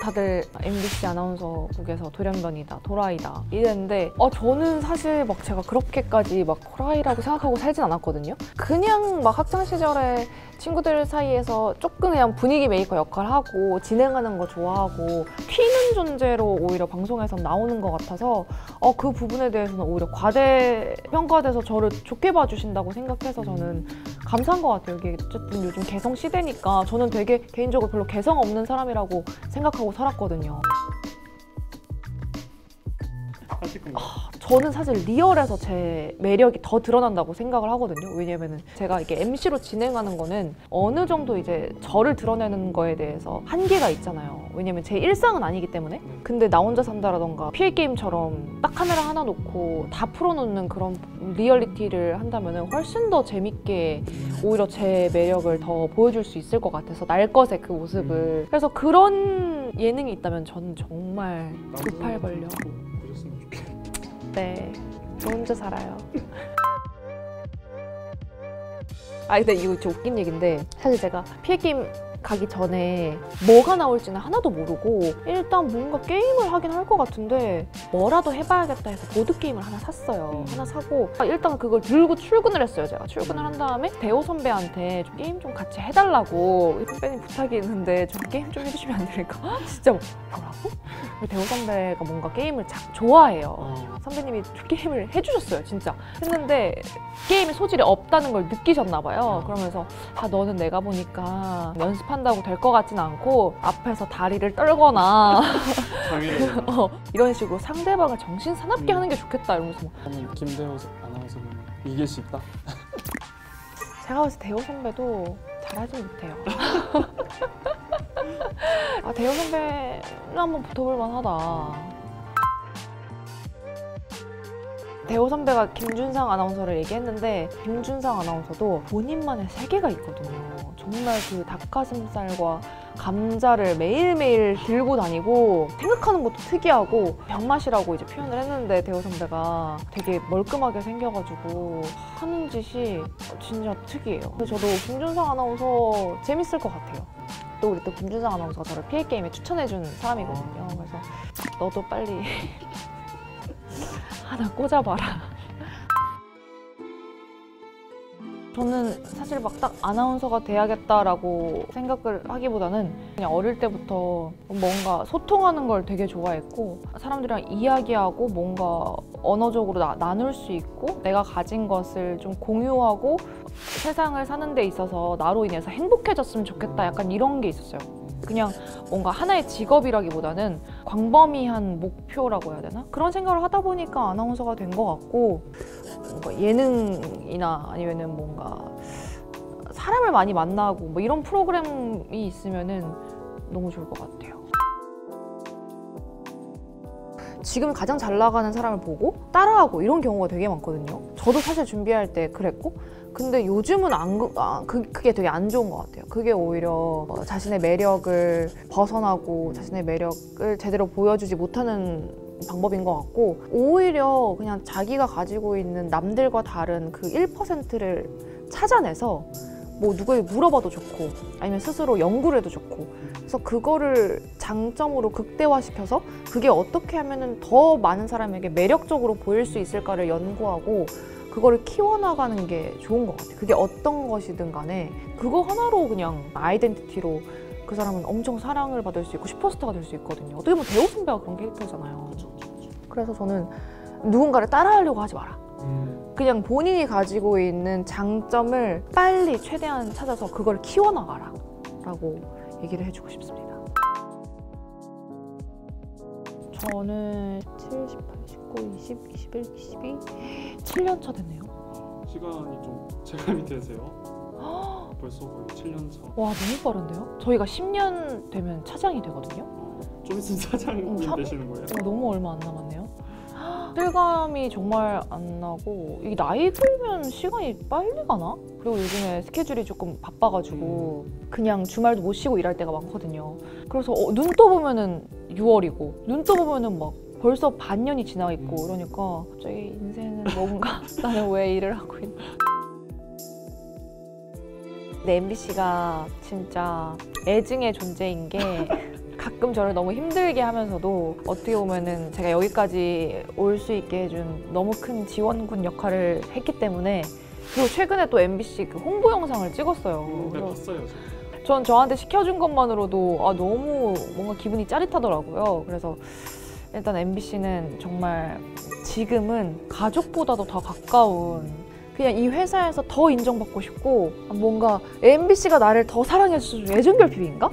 다들 MBC 아나운서국에서 돌연변이다, 도라이다 이랬는데 저는 사실 막 제가 그렇게까지 막 호라이라고 생각하고 살진 않았거든요. 그냥 막 학창 시절에 친구들 사이에서 조금 그냥 분위기 메이커 역할을 하고 진행하는 거 좋아하고 튀는 존재로 오히려 방송에서 나오는 것 같아서 그 부분에 대해서는 오히려 과대평가돼서 저를 좋게 봐주신다고 생각해서 저는 감사한 것 같아요. 이게 어쨌든 요즘 개성 시대니까 저는 되게 개인적으로 별로 개성 없는 사람이라고 생각하고 살았거든요. 하실 건가요? 저는 사실 리얼에서 제 매력이 더 드러난다고 생각을 하거든요. 왜냐면은 제가 이게 MC로 진행하는 거는 어느 정도 이제 저를 드러내는 거에 대해서 한계가 있잖아요. 왜냐면 제 일상은 아니기 때문에. 근데 나 혼자 산다라던가 PL 게임처럼 딱 카메라 하나 놓고 다 풀어놓는 그런 리얼리티를 한다면은 훨씬 더 재밌게 오히려 제 매력을 더 보여줄 수 있을 것 같아서 날 것의 그 모습을. 그래서 그런 예능이 있다면 저는 정말 두 팔 벌려. 보셨으면 좋겠어요. 네, 저 혼자 살아요. 근데 이거 진짜 웃긴 얘기인데 사실 제가 PL게임 가기 전에 뭐가 나올지는 하나도 모르고 일단 뭔가 게임을 하긴 할 것 같은데 뭐라도 해봐야겠다 해서 보드게임을 하나 샀어요. 하나 사고 일단 그걸 들고 출근을 했어요. 제가 출근을 한 다음에 대호 선배한테 좀 게임 좀 같이 해달라고 선배님 부탁이 있는데 좀 게임 좀 해주시면 안 될까? 진짜 뭐라고? 대호 선배가 뭔가 게임을 좋아해요. 선배님이 게임을 해주셨어요. 진짜 했는데 게임에 소질이 없다는 걸 느끼셨나 봐요. 그러면서 너는 내가 보니까 연습한다고 될 것 같진 않고 앞에서 다리를 떨거나 이런 식으로 상대방을 정신 사납게 하는 게 좋겠다 이러면서 저는 김대호 아나운서는 이길 수 있다. 제가 봤을 때 대호 선배도 잘하지 못해요. 대호 선배는 한번 붙어볼 만하다. 대호 선배가 김준상 아나운서를 얘기했는데 김준상 아나운서도 본인만의 세계가 있거든요. 정말 그 닭가슴살과 감자를 매일매일 들고 다니고 생각하는 것도 특이하고 병맛이라고 이제 표현을 했는데 대호 선배가 되게 멀끔하게 생겨가지고 하는 짓이 진짜 특이해요. 그래서 저도 김준상 아나운서 재밌을 것 같아요. 또 우리 또 김준상 아나운서가 저를 PA게임에 추천해준 사람이거든요. 그래서 너도 빨리 하나 꽂아봐라. 저는 사실 막 딱 아나운서가 돼야겠다라고 생각을 하기보다는 그냥 어릴 때부터 뭔가 소통하는 걸 되게 좋아했고 사람들이랑 이야기하고 뭔가 언어적으로 나눌 수 있고 내가 가진 것을 좀 공유하고 세상을 사는 데 있어서 나로 인해서 행복해졌으면 좋겠다 약간 이런 게 있었어요. 그냥 뭔가 하나의 직업이라기보다는 광범위한 목표라고 해야 되나? 그런 생각을 하다 보니까 아나운서가 된 것 같고 뭔가 예능이나 아니면은 뭔가 사람을 많이 만나고 뭐 이런 프로그램이 있으면은 너무 좋을 것 같아요. 지금 가장 잘 나가는 사람을 보고 따라하고 이런 경우가 되게 많거든요. 저도 사실 준비할 때 그랬고 근데 요즘은 그게 되게 안 좋은 것 같아요. 그게 오히려 자신의 매력을 벗어나고 자신의 매력을 제대로 보여주지 못하는 방법인 것 같고 오히려 그냥 자기가 가지고 있는 남들과 다른 그 1%를 찾아내서 뭐 누구에게 물어봐도 좋고 아니면 스스로 연구를 해도 좋고 그래서 그거를 장점으로 극대화시켜서 그게 어떻게 하면은 더 많은 사람에게 매력적으로 보일 수 있을까를 연구하고 그거를 키워나가는 게 좋은 것 같아요. 그게 어떤 것이든 간에 그거 하나로 그냥 아이덴티티로 그 사람은 엄청 사랑을 받을 수 있고 슈퍼스타가 될 수 있거든요. 어떻게 보면 대호 선배가 그런 캐릭터잖아요. 그래서 저는 누군가를 따라하려고 하지 마라. 그냥 본인이 가지고 있는 장점을 빨리 최대한 찾아서 그걸 키워나가라 라고 얘기를 해주고 싶습니다. 저는 7, 18, 19, 20, 21, 22 7년 차 됐네요. 시간이 좀 체감이 되세요? 벌써 거의 7년 차. 와 너무 빠른데요? 저희가 10년 되면 차장이 되거든요. 좀 있으면 사장님 되시는 거예요? 너무 얼마 안 남았네요. 실감이 정말 안 나고 이 나이 들면 시간이 빨리 가나? 그리고 요즘에 스케줄이 조금 바빠가지고 그냥 주말도 못 쉬고 일할 때가 많거든요. 그래서 눈 떠보면은 6월이고 눈 떠보면은 막 벌써 반년이 지나 있고 이러니까 갑자기 인생은 뭔가 나는 왜 일을 하고 있나. 근데 MBC가 진짜 애증의 존재인 게 가끔 저를 너무 힘들게 하면서도 어떻게 보면은 제가 여기까지 올 수 있게 해준 너무 큰 지원군 역할을 했기 때문에 그리고 최근에 또 MBC 그 홍보 영상을 찍었어요. 네, 봤어요. 전 저한테 시켜준 것만으로도 너무 뭔가 기분이 짜릿하더라고요. 그래서 일단 MBC는 정말 지금은 가족보다도 더 가까운 그냥 이 회사에서 더 인정받고 싶고 뭔가 MBC가 나를 더 사랑해주는 애정결핍인가?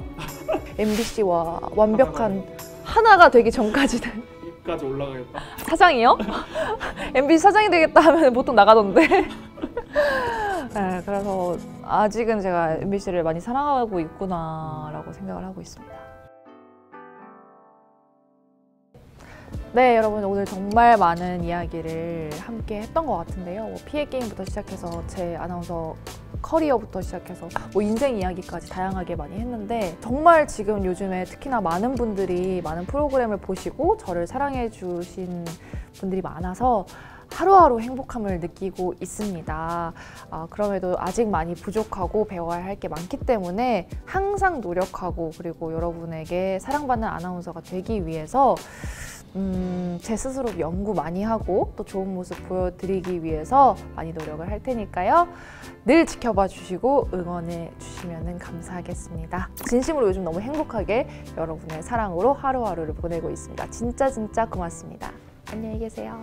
MBC와 완벽한 하나가 되기 전까지는 입까지 올라가겠다. 사장이요? MBC 사장이 되겠다 하면 보통 나가던데. 네, 그래서 아직은 제가 MBC를 많이 사랑하고 있구나라고 생각을 하고 있습니다. 네, 여러분 오늘 정말 많은 이야기를 함께 했던 것 같은데요. 뭐 PA게임부터 시작해서 제 아나운서 커리어부터 시작해서 뭐 인생 이야기까지 다양하게 많이 했는데 정말 지금 요즘에 특히나 많은 분들이 많은 프로그램을 보시고 저를 사랑해 주신 분들이 많아서 하루하루 행복함을 느끼고 있습니다. 그럼에도 아직 많이 부족하고 배워야 할 게 많기 때문에 항상 노력하고 그리고 여러분에게 사랑받는 아나운서가 되기 위해서 제 스스로 연구 많이 하고 또 좋은 모습 보여드리기 위해서 많이 노력을 할 테니까요. 늘 지켜봐 주시고 응원해 주시면 감사하겠습니다. 진심으로 요즘 너무 행복하게 여러분의 사랑으로 하루하루를 보내고 있습니다. 진짜 고맙습니다. 안녕히 계세요.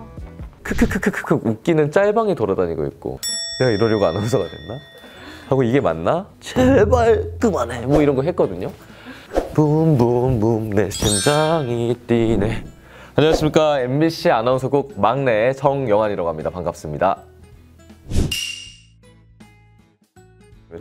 크크크크크 웃기는 짤방이 돌아다니고 있고 내가 이러려고 아나운서가 됐나? 하고 이게 맞나? 제발 그만해 뭐 이런 거 했거든요. 붐붐붐 내 심장이 뛰네. 안녕하십니까. MBC 아나운서국 막내 정영환이라고 합니다. 반갑습니다.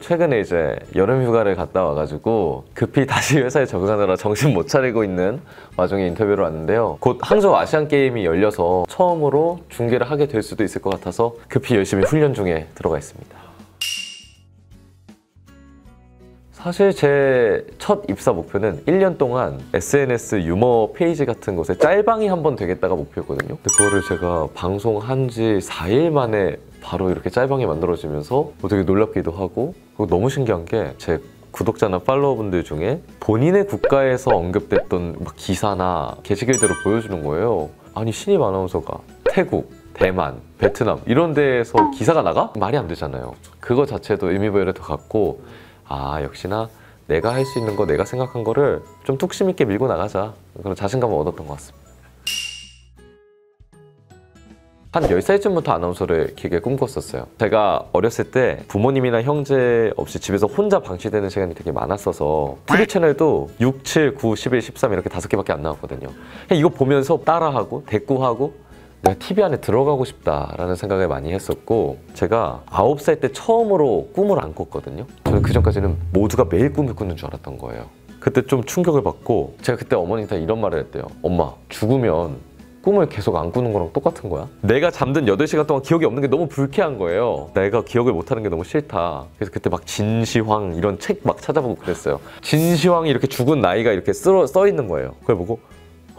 최근에 이제 여름 휴가를 갔다 와가지고 급히 다시 회사에 적응하느라 정신 못 차리고 있는 와중에 인터뷰를 왔는데요. 곧 항저우 아시안게임이 열려서 처음으로 중계를 하게 될 수도 있을 것 같아서 급히 열심히 훈련 중에 들어가 있습니다. 사실 제 첫 입사 목표는 1년 동안 SNS 유머 페이지 같은 곳에 짤방이 한번 되겠다가 목표였거든요. 근데 그거를 제가 방송한 지 4일 만에 바로 이렇게 짤방이 만들어지면서 되게 놀랍기도 하고 그리고 너무 신기한 게 제 구독자나 팔로워분들 중에 본인의 국가에서 언급됐던 막 기사나 게시글들을 보여주는 거예요. 아니 신입 아나운서가 태국, 대만, 베트남 이런 데에서 기사가 나가? 말이 안 되잖아요. 그거 자체도 의미부여를 더 갖고 아 역시나 내가 할 수 있는 거 내가 생각한 거를 좀 뚝심 있게 밀고 나가자 그런 자신감을 얻었던 것 같습니다. 한 10살쯤부터 아나운서를 길게 꿈꿨었어요. 제가 어렸을 때 부모님이나 형제 없이 집에서 혼자 방치되는 시간이 되게 많았어서 TV 채널도 6, 7, 9, 11, 13 이렇게 5개밖에 안 나왔거든요. 이거 보면서 따라하고 대꾸하고 내가 TV 안에 들어가고 싶다라는 생각을 많이 했었고 제가 9살 때 처음으로 꿈을 안 꿨거든요. 저는 그전까지는 모두가 매일 꿈을 꾸는 줄 알았던 거예요. 그때 좀 충격을 받고 제가 그때 어머니한테 이런 말을 했대요. 엄마 죽으면 꿈을 계속 안 꾸는 거랑 똑같은 거야? 내가 잠든 8시간 동안 기억이 없는 게 너무 불쾌한 거예요. 내가 기억을 못하는 게 너무 싫다. 그래서 그때 막 진시황 이런 책 막 찾아보고 그랬어요. 진시황이 이렇게 죽은 나이가 이렇게 써 있는 거예요. 그걸 보고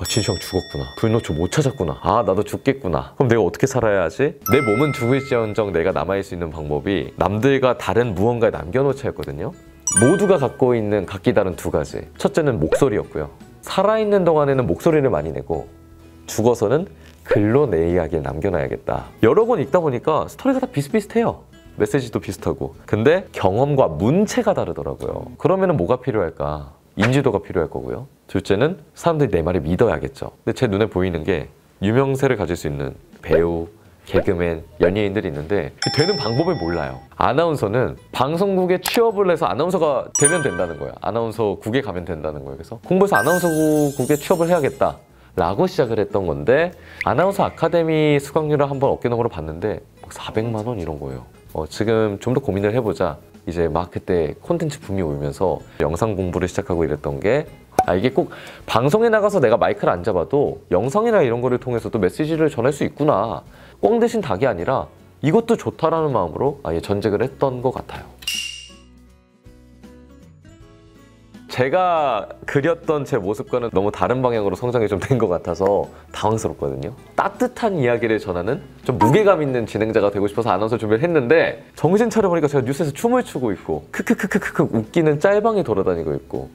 진시황 죽었구나. 불노초 못 찾았구나. 아 나도 죽겠구나. 그럼 내가 어떻게 살아야 하지? 내 몸은 죽을지언정 내가 남아있을 수 있는 방법이 남들과 다른 무언가에 남겨놓자였거든요. 모두가 갖고 있는 각기 다른 두 가지. 첫째는 목소리였고요. 살아있는 동안에는 목소리를 많이 내고 죽어서는 글로 내 이야기를 남겨놔야겠다. 여러 권 읽다 보니까 스토리가 다 비슷비슷해요. 메시지도 비슷하고. 근데 경험과 문체가 다르더라고요. 그러면 뭐가 필요할까? 인지도가 필요할 거고요. 둘째는 사람들이 내 말을 믿어야겠죠. 근데 제 눈에 보이는 게 유명세를 가질 수 있는 배우, 개그맨, 연예인들이 있는데 되는 방법을 몰라요. 아나운서는 방송국에 취업을 해서 아나운서가 되면 된다는 거야. 아나운서국에 가면 된다는 거예요. 그래서 공부해서 아나운서국에 취업을 해야겠다 라고 시작을 했던 건데 아나운서 아카데미 수강료를 한번 어깨너머로 봤는데 400만 원 이런 거예요. 지금 좀 더 고민을 해보자. 이제 막 그때 콘텐츠 붐이 오면서 영상 공부를 시작하고 이랬던 게 이게 꼭 방송에 나가서 내가 마이크를 안 잡아도 영상이나 이런 거를 통해서도 메시지를 전할 수 있구나. 꽝 대신 닭이 아니라 이것도 좋다라는 마음으로 아예 전직을 했던 것 같아요. 제가 그렸던 제 모습과는 너무 다른 방향으로 성장이 좀 된 것 같아서 당황스럽거든요. 따뜻한 이야기를 전하는 좀 무게감 있는 진행자가 되고 싶어서 아나운서 준비를 했는데 정신 차려보니까 제가 뉴스에서 춤을 추고 있고 크크크크크 웃기는 짤방이 돌아다니고 있고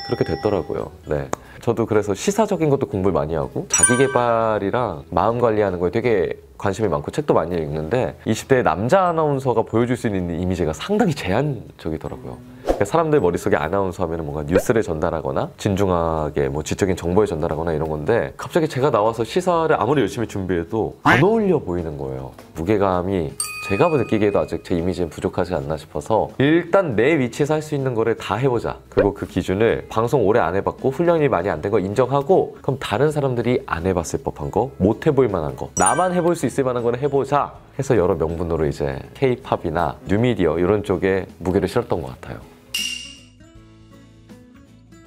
그렇게 됐더라고요. 네. 저도 그래서 시사적인 것도 공부를 많이 하고 자기 개발이랑 마음 관리하는 거에 되게 관심이 많고 책도 많이 읽는데 20대 남자 아나운서가 보여줄 수 있는 이미지가 상당히 제한적이더라고요. 그러니까 사람들 머릿속에 아나운서 하면 뭔가 뉴스를 전달하거나 진중하게 뭐 지적인 정보를 전달하거나 이런 건데 갑자기 제가 나와서 시사를 아무리 열심히 준비해도 안 어울려 보이는 거예요. 무게감이 제가 느끼기에도 아직 제 이미지는 부족하지 않나 싶어서 일단 내 위치에서 할 수 있는 거를 다 해보자. 그리고 그 기준을 방송 오래 안 해봤고 훈련이 많이 안 된 거 인정하고 그럼 다른 사람들이 안 해봤을 법한 거, 못 해볼 만한 거, 나만 해볼 수 있을 만한 거는 해보자 해서 여러 명분으로 이제 K-팝이나 뉴미디어 이런 쪽에 무게를 실었던 것 같아요.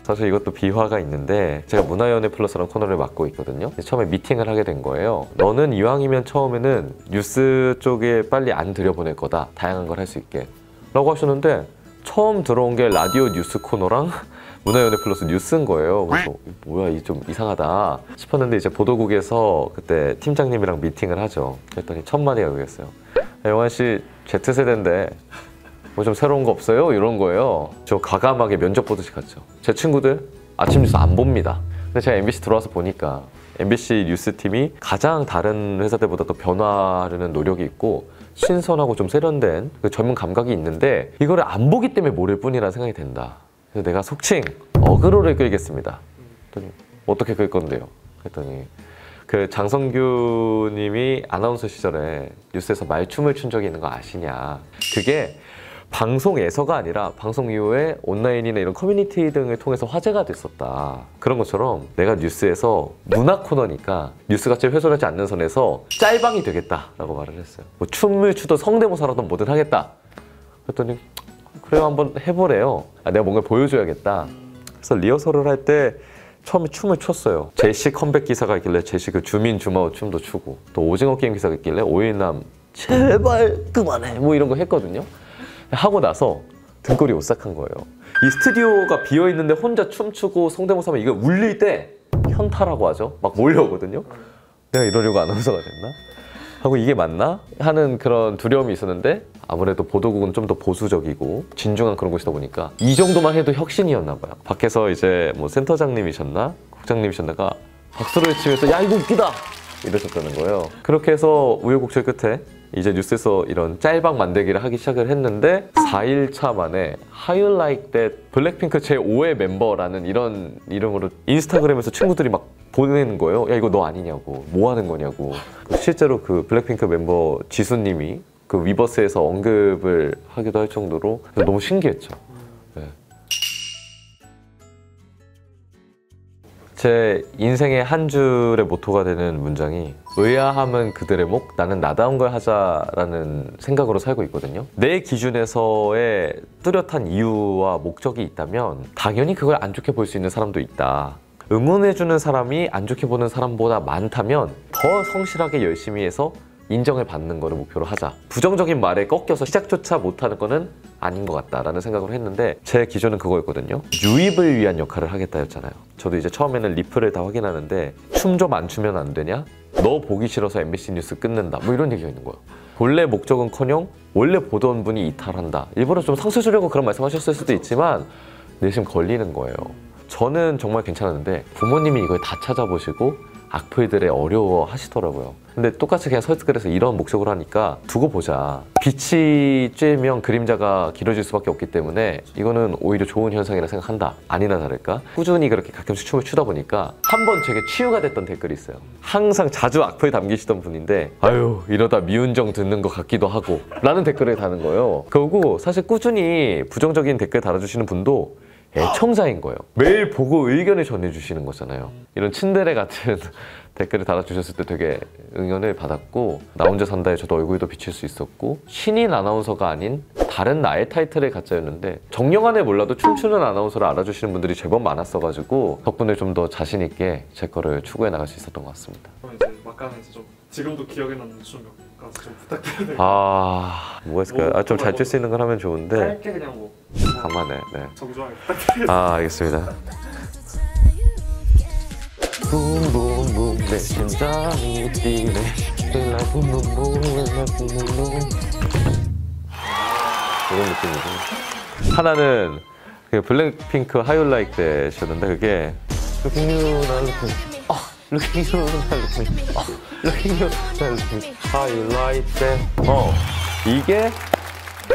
사실 이것도 비화가 있는데 제가 문화연예 플러스라는 코너를 맡고 있거든요. 처음에 미팅을 하게 된 거예요. 너는 이왕이면 처음에는 뉴스 쪽에 빨리 안 들여보낼 거다. 다양한 걸 할 수 있게 라고 하셨는데 처음 들어온 게 라디오 뉴스 코너랑 문화연예 플러스 뉴스인 거예요. 그래서 뭐야 이 좀 이상하다 싶었는데 이제 보도국에서 그때 팀장님이랑 미팅을 하죠. 그랬더니 첫 마디가 그랬어요. 영환 씨 Z세대인데 뭐 좀 새로운 거 없어요? 이런 거예요. 저 과감하게 면접 보듯이 갔죠. 제 친구들 아침 뉴스 안 봅니다. 근데 제가 MBC 들어와서 보니까 MBC 뉴스팀이 가장 다른 회사들보다 더 변화하려는 노력이 있고 신선하고 좀 세련된 그 젊은 감각이 있는데 이거를 안 보기 때문에 모를 뿐이라는 생각이 든다. 그래서 내가 속칭 어그로를 끌겠습니다. 그랬더니 어떻게 끌 건데요? 그랬더니 그 장성규 님이 아나운서 시절에 뉴스에서 말춤을 춘 적이 있는 거 아시냐. 그게 방송에서가 아니라 방송 이후에 온라인이나 이런 커뮤니티 등을 통해서 화제가 됐었다. 그런 것처럼 내가 뉴스에서 문화 코너니까 뉴스가 제일 훼손하지 않는 선에서 짤방이 되겠다라고 말을 했어요. 뭐 춤을 추던 성대모사라든 뭐든 하겠다. 그랬더니 그래요 한번 해보래요. 내가 뭔가 보여줘야겠다. 그래서 리허설을 할 때 처음에 춤을 췄어요. 제시 컴백 기사가 있길래 제시 그 주민 주마오 춤도 추고 또 오징어 게임 기사가 있길래 오일남 제발 그만해 뭐 이런 거 했거든요. 하고 나서 등골이 오싹한 거예요. 이 스튜디오가 비어있는데 혼자 춤추고 성대모사하면 이거 울릴 때 현타라고 하죠. 막 몰려오거든요. 내가 이러려고 아나운서가 됐나? 하고 이게 맞나? 하는 그런 두려움이 있었는데 아무래도 보도국은 좀 더 보수적이고 진중한 그런 곳이다 보니까 이 정도만 해도 혁신이었나 봐요. 밖에서 이제 뭐 센터장님이셨나? 국장님이셨나가 박수를 치면서 야 이거 웃기다! 이러셨다는 거예요. 그렇게 해서 우여곡절 끝에 이제 뉴스에서 이런 짤방 만들기를 하기 시작을 했는데 4일차 만에 How You Like That 블랙핑크 제5의 멤버라는 이런 이름으로 인스타그램에서 친구들이 막 보내는 거예요. 야 이거 너 아니냐고, 뭐 하는 거냐고. 실제로 그 블랙핑크 멤버 지수님이 그 위버스에서 언급을 하기도 할 정도로 너무 신기했죠. 네. 제 인생의 한 줄의 모토가 되는 문장이 의아함은 그들의 목, 나는 나다운 걸 하자라는 생각으로 살고 있거든요. 내 기준에서의 뚜렷한 이유와 목적이 있다면 당연히 그걸 안 좋게 볼 수 있는 사람도 있다. 응원해주는 사람이 안 좋게 보는 사람보다 많다면 더 성실하게 열심히 해서 인정을 받는 거를 목표로 하자. 부정적인 말에 꺾여서 시작조차 못하는 거는 아닌 것 같다라는 생각을 했는데 제 기준은 그거였거든요. 유입을 위한 역할을 하겠다였잖아요. 저도 이제 처음에는 리플을 다 확인하는데 춤 좀 안 추면 안 되냐? 너 보기 싫어서 MBC 뉴스 끊는다. 뭐 이런 얘기가 있는 거예요. 본래 목적은커녕 원래 보던 분이 이탈한다. 일부러 좀 상처 주려고 그런 말씀하셨을 수도 있지만 내심 걸리는 거예요. 저는 정말 괜찮았는데 부모님이 이걸 다 찾아보시고 악플들에 어려워 하시더라고요. 근데 똑같이 그냥 설득을 해서 이런 목적으로 하니까 두고 보자. 빛이 쬐면 그림자가 길어질 수밖에 없기 때문에 이거는 오히려 좋은 현상이라 생각한다. 아니나 다를까? 꾸준히 그렇게 가끔씩 춤을 추다 보니까 한 번 제게 치유가 됐던 댓글이 있어요. 항상 자주 악플 담기시던 분인데 아유 이러다 미운정 듣는 것 같기도 하고 라는 댓글을 다는 거예요. 그리고 사실 꾸준히 부정적인 댓글 달아주시는 분도 애청자인 거예요. 매일 보고 의견을 전해주시는 거잖아요. 이런 츤데레 같은 댓글을 달아주셨을 때 되게 응원을 받았고 나 혼자 산다에 저도 얼굴도 비칠 수 있었고 신인 아나운서가 아닌 다른 나의 타이틀의 가짜였는데 정령안에 몰라도 춤추는 아나운서를 알아주시는 분들이 제법 많았어가지고 덕분에 좀 더 자신 있게 제 거를 추구해 나갈 수 있었던 것 같습니다. 그럼 이제 막간에서 좀 지금도 기억에 남는 춤 몇 가지 좀 부탁드려야 될까요? 뭐가 있을까요? 좀 잘 출 수 있는 걸 하면 좋은데 짧게 그냥 뭐 간만에 네. 정중하게 부탁드립니다. 알겠습니다. 붐붐붐 내 심장이 뛰네 렐라 붐붐붐 렐라 붐붐붐 이런 느낌이죠. 하나는 그 블랙핑크 How You Like That이었는데 그게 Looking you not looking Looking you not looking Looking you not looking How You Like That 이게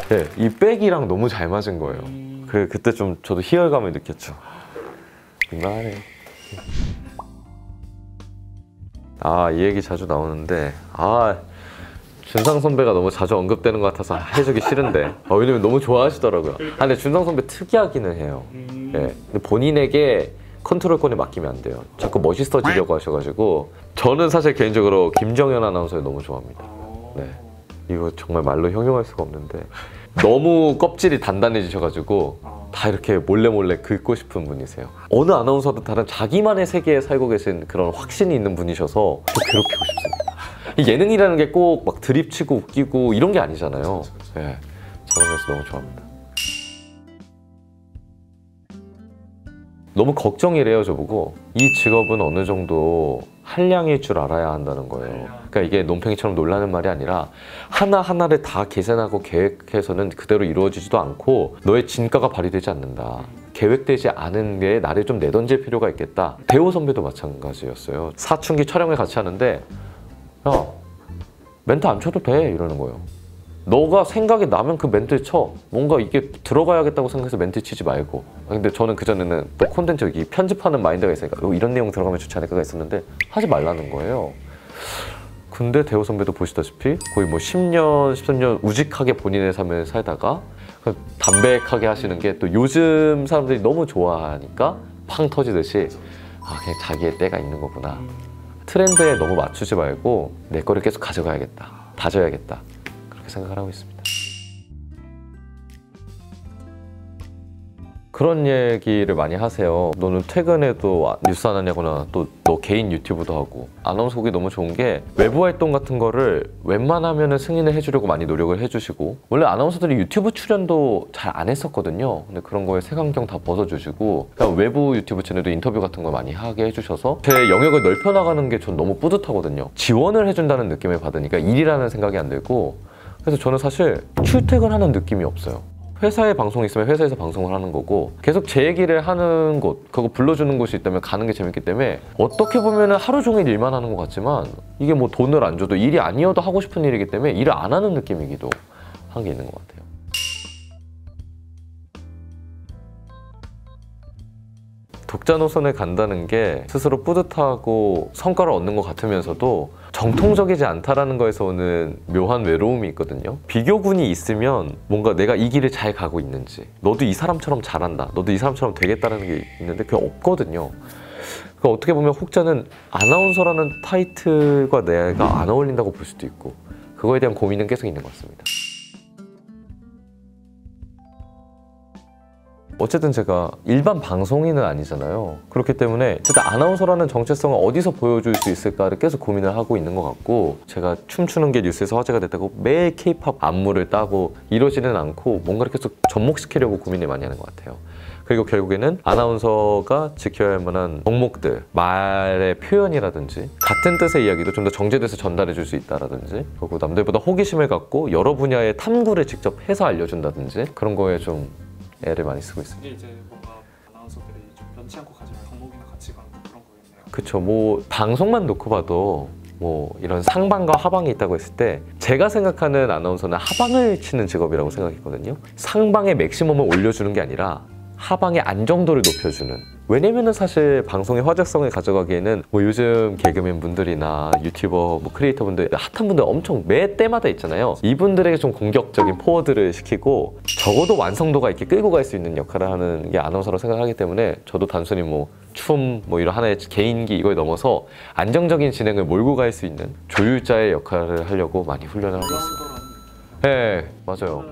네, 이 백이랑 너무 잘 맞은 거예요. 그때 좀 저도 희열감을 느꼈죠. 이만해. 이 얘기 자주 나오는데 준상 선배가 너무 자주 언급되는 것 같아서 해주기 싫은데 왜냐면 너무 좋아하시더라고요. 근데 준상 선배 특이하기는 해요. 예, 근데 본인에게 컨트롤권을 맡기면 안 돼요. 자꾸 멋있어지려고 하셔가지고 저는 사실 개인적으로 김정현 아나운서를 너무 좋아합니다. 네, 이거 정말 말로 형용할 수가 없는데 너무 껍질이 단단해지셔가지고 다 이렇게 몰래 긁고 싶은 분이세요. 어느 아나운서도 다른 자기만의 세계에 살고 계신 그런 확신이 있는 분이셔서 또 괴롭히고 싶습니다. 이 예능이라는 게 꼭 막 드립치고 웃기고 이런 게 아니잖아요. 네, 저런 거에서 너무 좋아합니다. 너무 걱정이래요 저보고. 이 직업은 어느 정도 한량일 줄 알아야 한다는 거예요. 그러니까 이게 논팽이처럼 놀라는 말이 아니라 하나하나를 다 계산하고 계획해서는 그대로 이루어지지도 않고 너의 진가가 발휘되지 않는다. 계획되지 않은 게 나를 좀 내던질 필요가 있겠다. 대호 선배도 마찬가지였어요. 사춘기 촬영을 같이 하는데 야 멘트 안 쳐도 돼 이러는 거예요. 너가 생각이 나면 그 멘트를 쳐. 뭔가 이게 들어가야겠다고 생각해서 멘트 치지 말고. 근데 저는 그전에는 또 콘텐츠 여기 편집하는 마인드가 있으니까 이런 내용 들어가면 좋지 않을까가 있었는데 하지 말라는 거예요. 근데 대호 선배도 보시다시피 거의 뭐 10년, 13년 우직하게 본인의 삶을 살다가 담백하게 하시는 게 또 요즘 사람들이 너무 좋아하니까 팡 터지듯이 그냥 자기의 때가 있는 거구나. 트렌드에 너무 맞추지 말고 내 거를 계속 가져가야겠다. 다져야겠다. 그렇게 생각을 하고 있습니다. 그런 얘기를 많이 하세요. 너는 퇴근에도 뉴스 안 하냐거나 또 너 개인 유튜브도 하고. 아나운서국이 너무 좋은 게 외부 활동 같은 거를 웬만하면 승인을 해주려고 많이 노력을 해주시고, 원래 아나운서들이 유튜브 출연도 잘 안 했었거든요. 근데 그런 거에 색안경 다 벗어주시고 그냥 외부 유튜브 채널도 인터뷰 같은 거 많이 하게 해주셔서 제 영역을 넓혀나가는 게 전 너무 뿌듯하거든요. 지원을 해준다는 느낌을 받으니까 일이라는 생각이 안 들고, 그래서 저는 사실 출퇴근하는 느낌이 없어요. 회사에 방송이 있으면 회사에서 방송을 하는 거고, 계속 제 얘기를 하는 곳, 그거 불러주는 곳이 있다면 가는 게 재밌기 때문에 어떻게 보면 하루 종일 일만 하는 것 같지만 이게 뭐 돈을 안 줘도 일이 아니어도 하고 싶은 일이기 때문에 일을 안 하는 느낌이기도 한 게 있는 것 같아요. 독자 노선에 간다는 게 스스로 뿌듯하고 성과를 얻는 것 같으면서도 정통적이지 않다라는 거에서 오는 묘한 외로움이 있거든요. 비교군이 있으면 뭔가 내가 이 길을 잘 가고 있는지, 너도 이 사람처럼 잘한다, 너도 이 사람처럼 되겠다는 게 있는데 그게 없거든요. 그러니까 어떻게 보면 혹자는 아나운서라는 타이틀과 내가 안 어울린다고 볼 수도 있고, 그거에 대한 고민은 계속 있는 것 같습니다. 어쨌든 제가 일반 방송인은 아니잖아요. 그렇기 때문에 어쨌든 아나운서라는 정체성을 어디서 보여줄 수 있을까를 계속 고민을 하고 있는 것 같고, 제가 춤추는 게 뉴스에서 화제가 됐다고 매일 케이팝 안무를 따고 이러지는 않고 뭔가를 계속 접목시키려고 고민을 많이 하는 것 같아요. 그리고 결국에는 아나운서가 지켜야 할 만한 덕목들, 말의 표현이라든지 같은 뜻의 이야기도 좀 더 정제돼서 전달해 줄 수 있다라든지, 그리고 남들보다 호기심을 갖고 여러 분야의 탐구를 직접 해서 알려준다든지, 그런 거에 좀 애를 많이 쓰고 있습니다. 이게 이제 뭔가 아나운서들이 좀 변치 않고 가지는 덕목이나 가치관 그런 거겠네요. 그쵸. 뭐 방송만 놓고 봐도 뭐 이런 상방과 하방이 있다고 했을 때, 제가 생각하는 아나운서는 하방을 치는 직업이라고 생각했거든요. 상방의 맥시멈을 올려주는 게 아니라 하방의 안정도를 높여주는. 왜냐면은 사실 방송의 화제성을 가져가기에는 뭐 요즘 개그맨 분들이나 유튜버, 뭐 크리에이터 분들, 핫한 분들 엄청 매 때마다 있잖아요. 이분들에게 좀 공격적인 포워드를 시키고 적어도 완성도가 있게 끌고 갈 수 있는 역할을 하는 게 아나운서라고 생각하기 때문에, 저도 단순히 뭐 춤, 뭐 이런 하나의 개인기 이걸 넘어서 안정적인 진행을 몰고 갈 수 있는 조율자의 역할을 하려고 많이 훈련을 하고 있습니다. 네, 맞아요.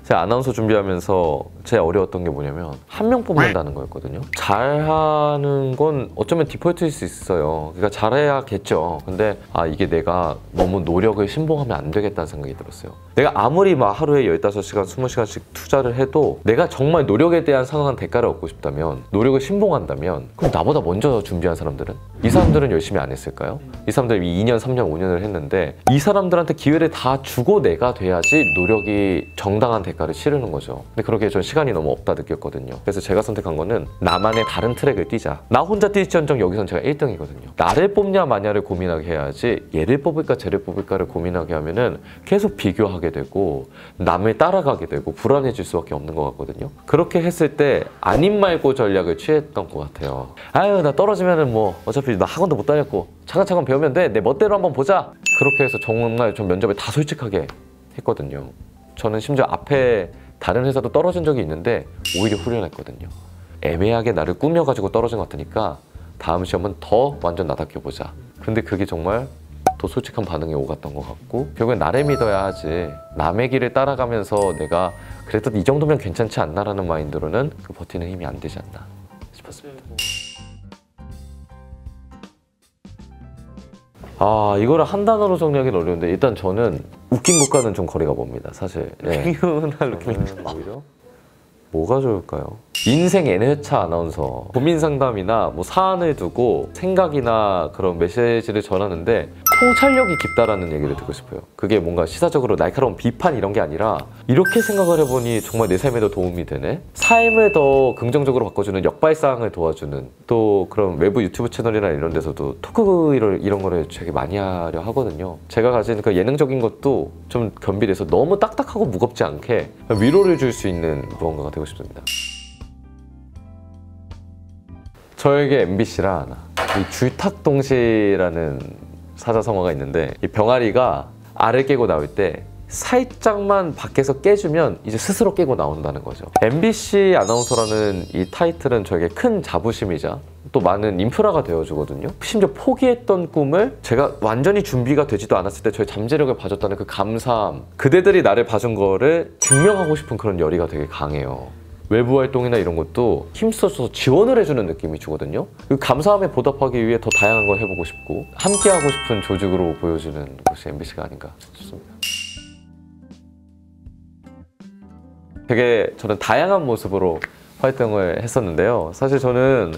제가 아나운서 준비하면서 제일 어려웠던 게 뭐냐면 한 명 뽑는다는 거였거든요. 잘하는 건 어쩌면 디폴트일 수 있어요. 그러니까 잘해야겠죠. 근데 이게 내가 너무 노력을 신봉하면 안 되겠다는 생각이 들었어요. 내가 아무리 막 하루에 15시간, 20시간씩 투자를 해도 내가 정말 노력에 대한 상응한 대가를 얻고 싶다면, 노력을 신봉한다면, 그럼 나보다 먼저 준비한 사람들은? 이 사람들은 열심히 안 했을까요? 이 사람들이 2년, 3년, 5년을 했는데 이 사람들한테 기회를 다 주고 내가 돼야지 노력이 정당한 대가를 치르는 거죠. 근데 그렇게 전 시간이 너무 없다 느꼈거든요. 그래서 제가 선택한 거는 나만의 다른 트랙을 뛰자. 나 혼자 뛸지언정 여기선 제가 1등이거든요. 나를 뽑냐 마냐를 고민하게 해야지, 얘를 뽑을까 쟤를 뽑을까를 고민하게 하면은 계속 비교하게 되고 남을 따라가게 되고 불안해질 수밖에 없는 것 같거든요. 그렇게 했을 때 아님 말고 전략을 취했던 것 같아요. 아유, 나 떨어지면은 뭐 어차피 나 학원도 못 다녔고 차근차근 배우면 돼, 내 멋대로 한번 보자. 그렇게 해서 정말 좀 면접에 다 솔직하게 했거든요. 저는 심지어 앞에 다른 회사도 떨어진 적이 있는데 오히려 후련했거든요. 애매하게 나를 꾸며가지고 떨어진 것 같으니까 다음 시험은 더 완전 나답게 보자. 근데 그게 정말 더 솔직한 반응이 오갔던 것 같고, 결국엔 나를 믿어야 하지 남의 길을 따라가면서 내가 그래도 이 정도면 괜찮지 않나라는 마인드로는 그 버티는 힘이 안 되지 않나 싶었습니다. 이거를 한 단어로 정리하기는 어려운데, 일단 저는 웃긴 것과는 좀 거리가 멉니다, 사실. 네. 저는 오히려 뭐가 좋을까요? 인생 N회차 아나운서, 고민 상담이나 뭐 사안을 두고 생각이나 그런 메시지를 전하는데 통찰력이 깊다라는 얘기를 듣고 싶어요. 그게 뭔가 시사적으로 날카로운 비판 이런 게 아니라, 이렇게 생각을 해보니 정말 내 삶에 더 도움이 되네, 삶을 더 긍정적으로 바꿔주는 역발상을 도와주는, 또 그런 외부 유튜브 채널이나 이런 데서도 토크 이런 거를 되게 많이 하려 하거든요. 제가 가진 그 예능적인 것도 좀 겸비돼서 너무 딱딱하고 무겁지 않게 위로를 줄 수 있는 무언가가 되고 싶습니다. 저에게 MBC란 이 줄탁동시라는 사자성어가 있는데, 이 병아리가 알을 깨고 나올 때 살짝만 밖에서 깨주면 이제 스스로 깨고 나온다는 거죠. MBC 아나운서라는 이 타이틀은 저에게 큰 자부심이자 또 많은 인프라가 되어주거든요. 심지어 포기했던 꿈을 제가 완전히 준비가 되지도 않았을 때 저의 잠재력을 봐줬다는 그 감사함, 그대들이 나를 봐준 거를 증명하고 싶은 그런 열의가 되게 강해요. 외부 활동이나 이런 것도 힘써서 지원을 해주는 느낌이 주거든요. 그 감사함에 보답하기 위해 더 다양한 걸 해보고 싶고 함께하고 싶은 조직으로 보여주는 곳이 MBC가 아닌가 싶습니다. 되게 저는 다양한 모습으로 활동을 했었는데요. 사실 저는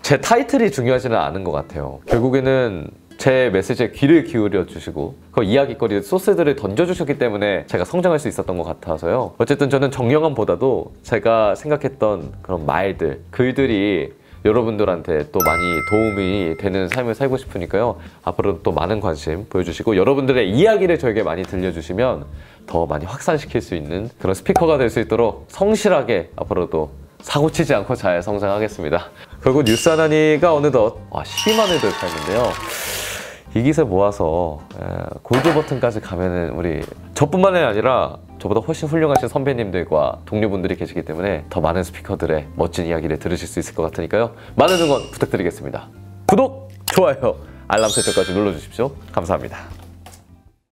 제 타이틀이 중요하지는 않은 것 같아요. 결국에는 제 메시지에 귀를 기울여 주시고 그 이야기거리 소스들을 던져주셨기 때문에 제가 성장할 수 있었던 것 같아서요. 어쨌든 저는 정영함보다도 제가 생각했던 그런 말들, 글들이 여러분들한테 또 많이 도움이 되는 삶을 살고 싶으니까요. 앞으로도 또 많은 관심 보여주시고 여러분들의 이야기를 저에게 많이 들려주시면 더 많이 확산시킬 수 있는 그런 스피커가 될 수 있도록 성실하게 앞으로도 사고치지 않고 잘 성장하겠습니다. 결국 뉴스 하나니가 어느덧 12만을 돌파했는데요. 이 기세 모아서 골드 버튼까지 가면은 우리 저뿐만이 아니라 저보다 훨씬 훌륭하신 선배님들과 동료분들이 계시기 때문에 더 많은 스피커들의 멋진 이야기를 들으실 수 있을 것 같으니까요. 많은 응원 부탁드리겠습니다. 구독, 좋아요, 알람 설정까지 눌러주십시오. 감사합니다.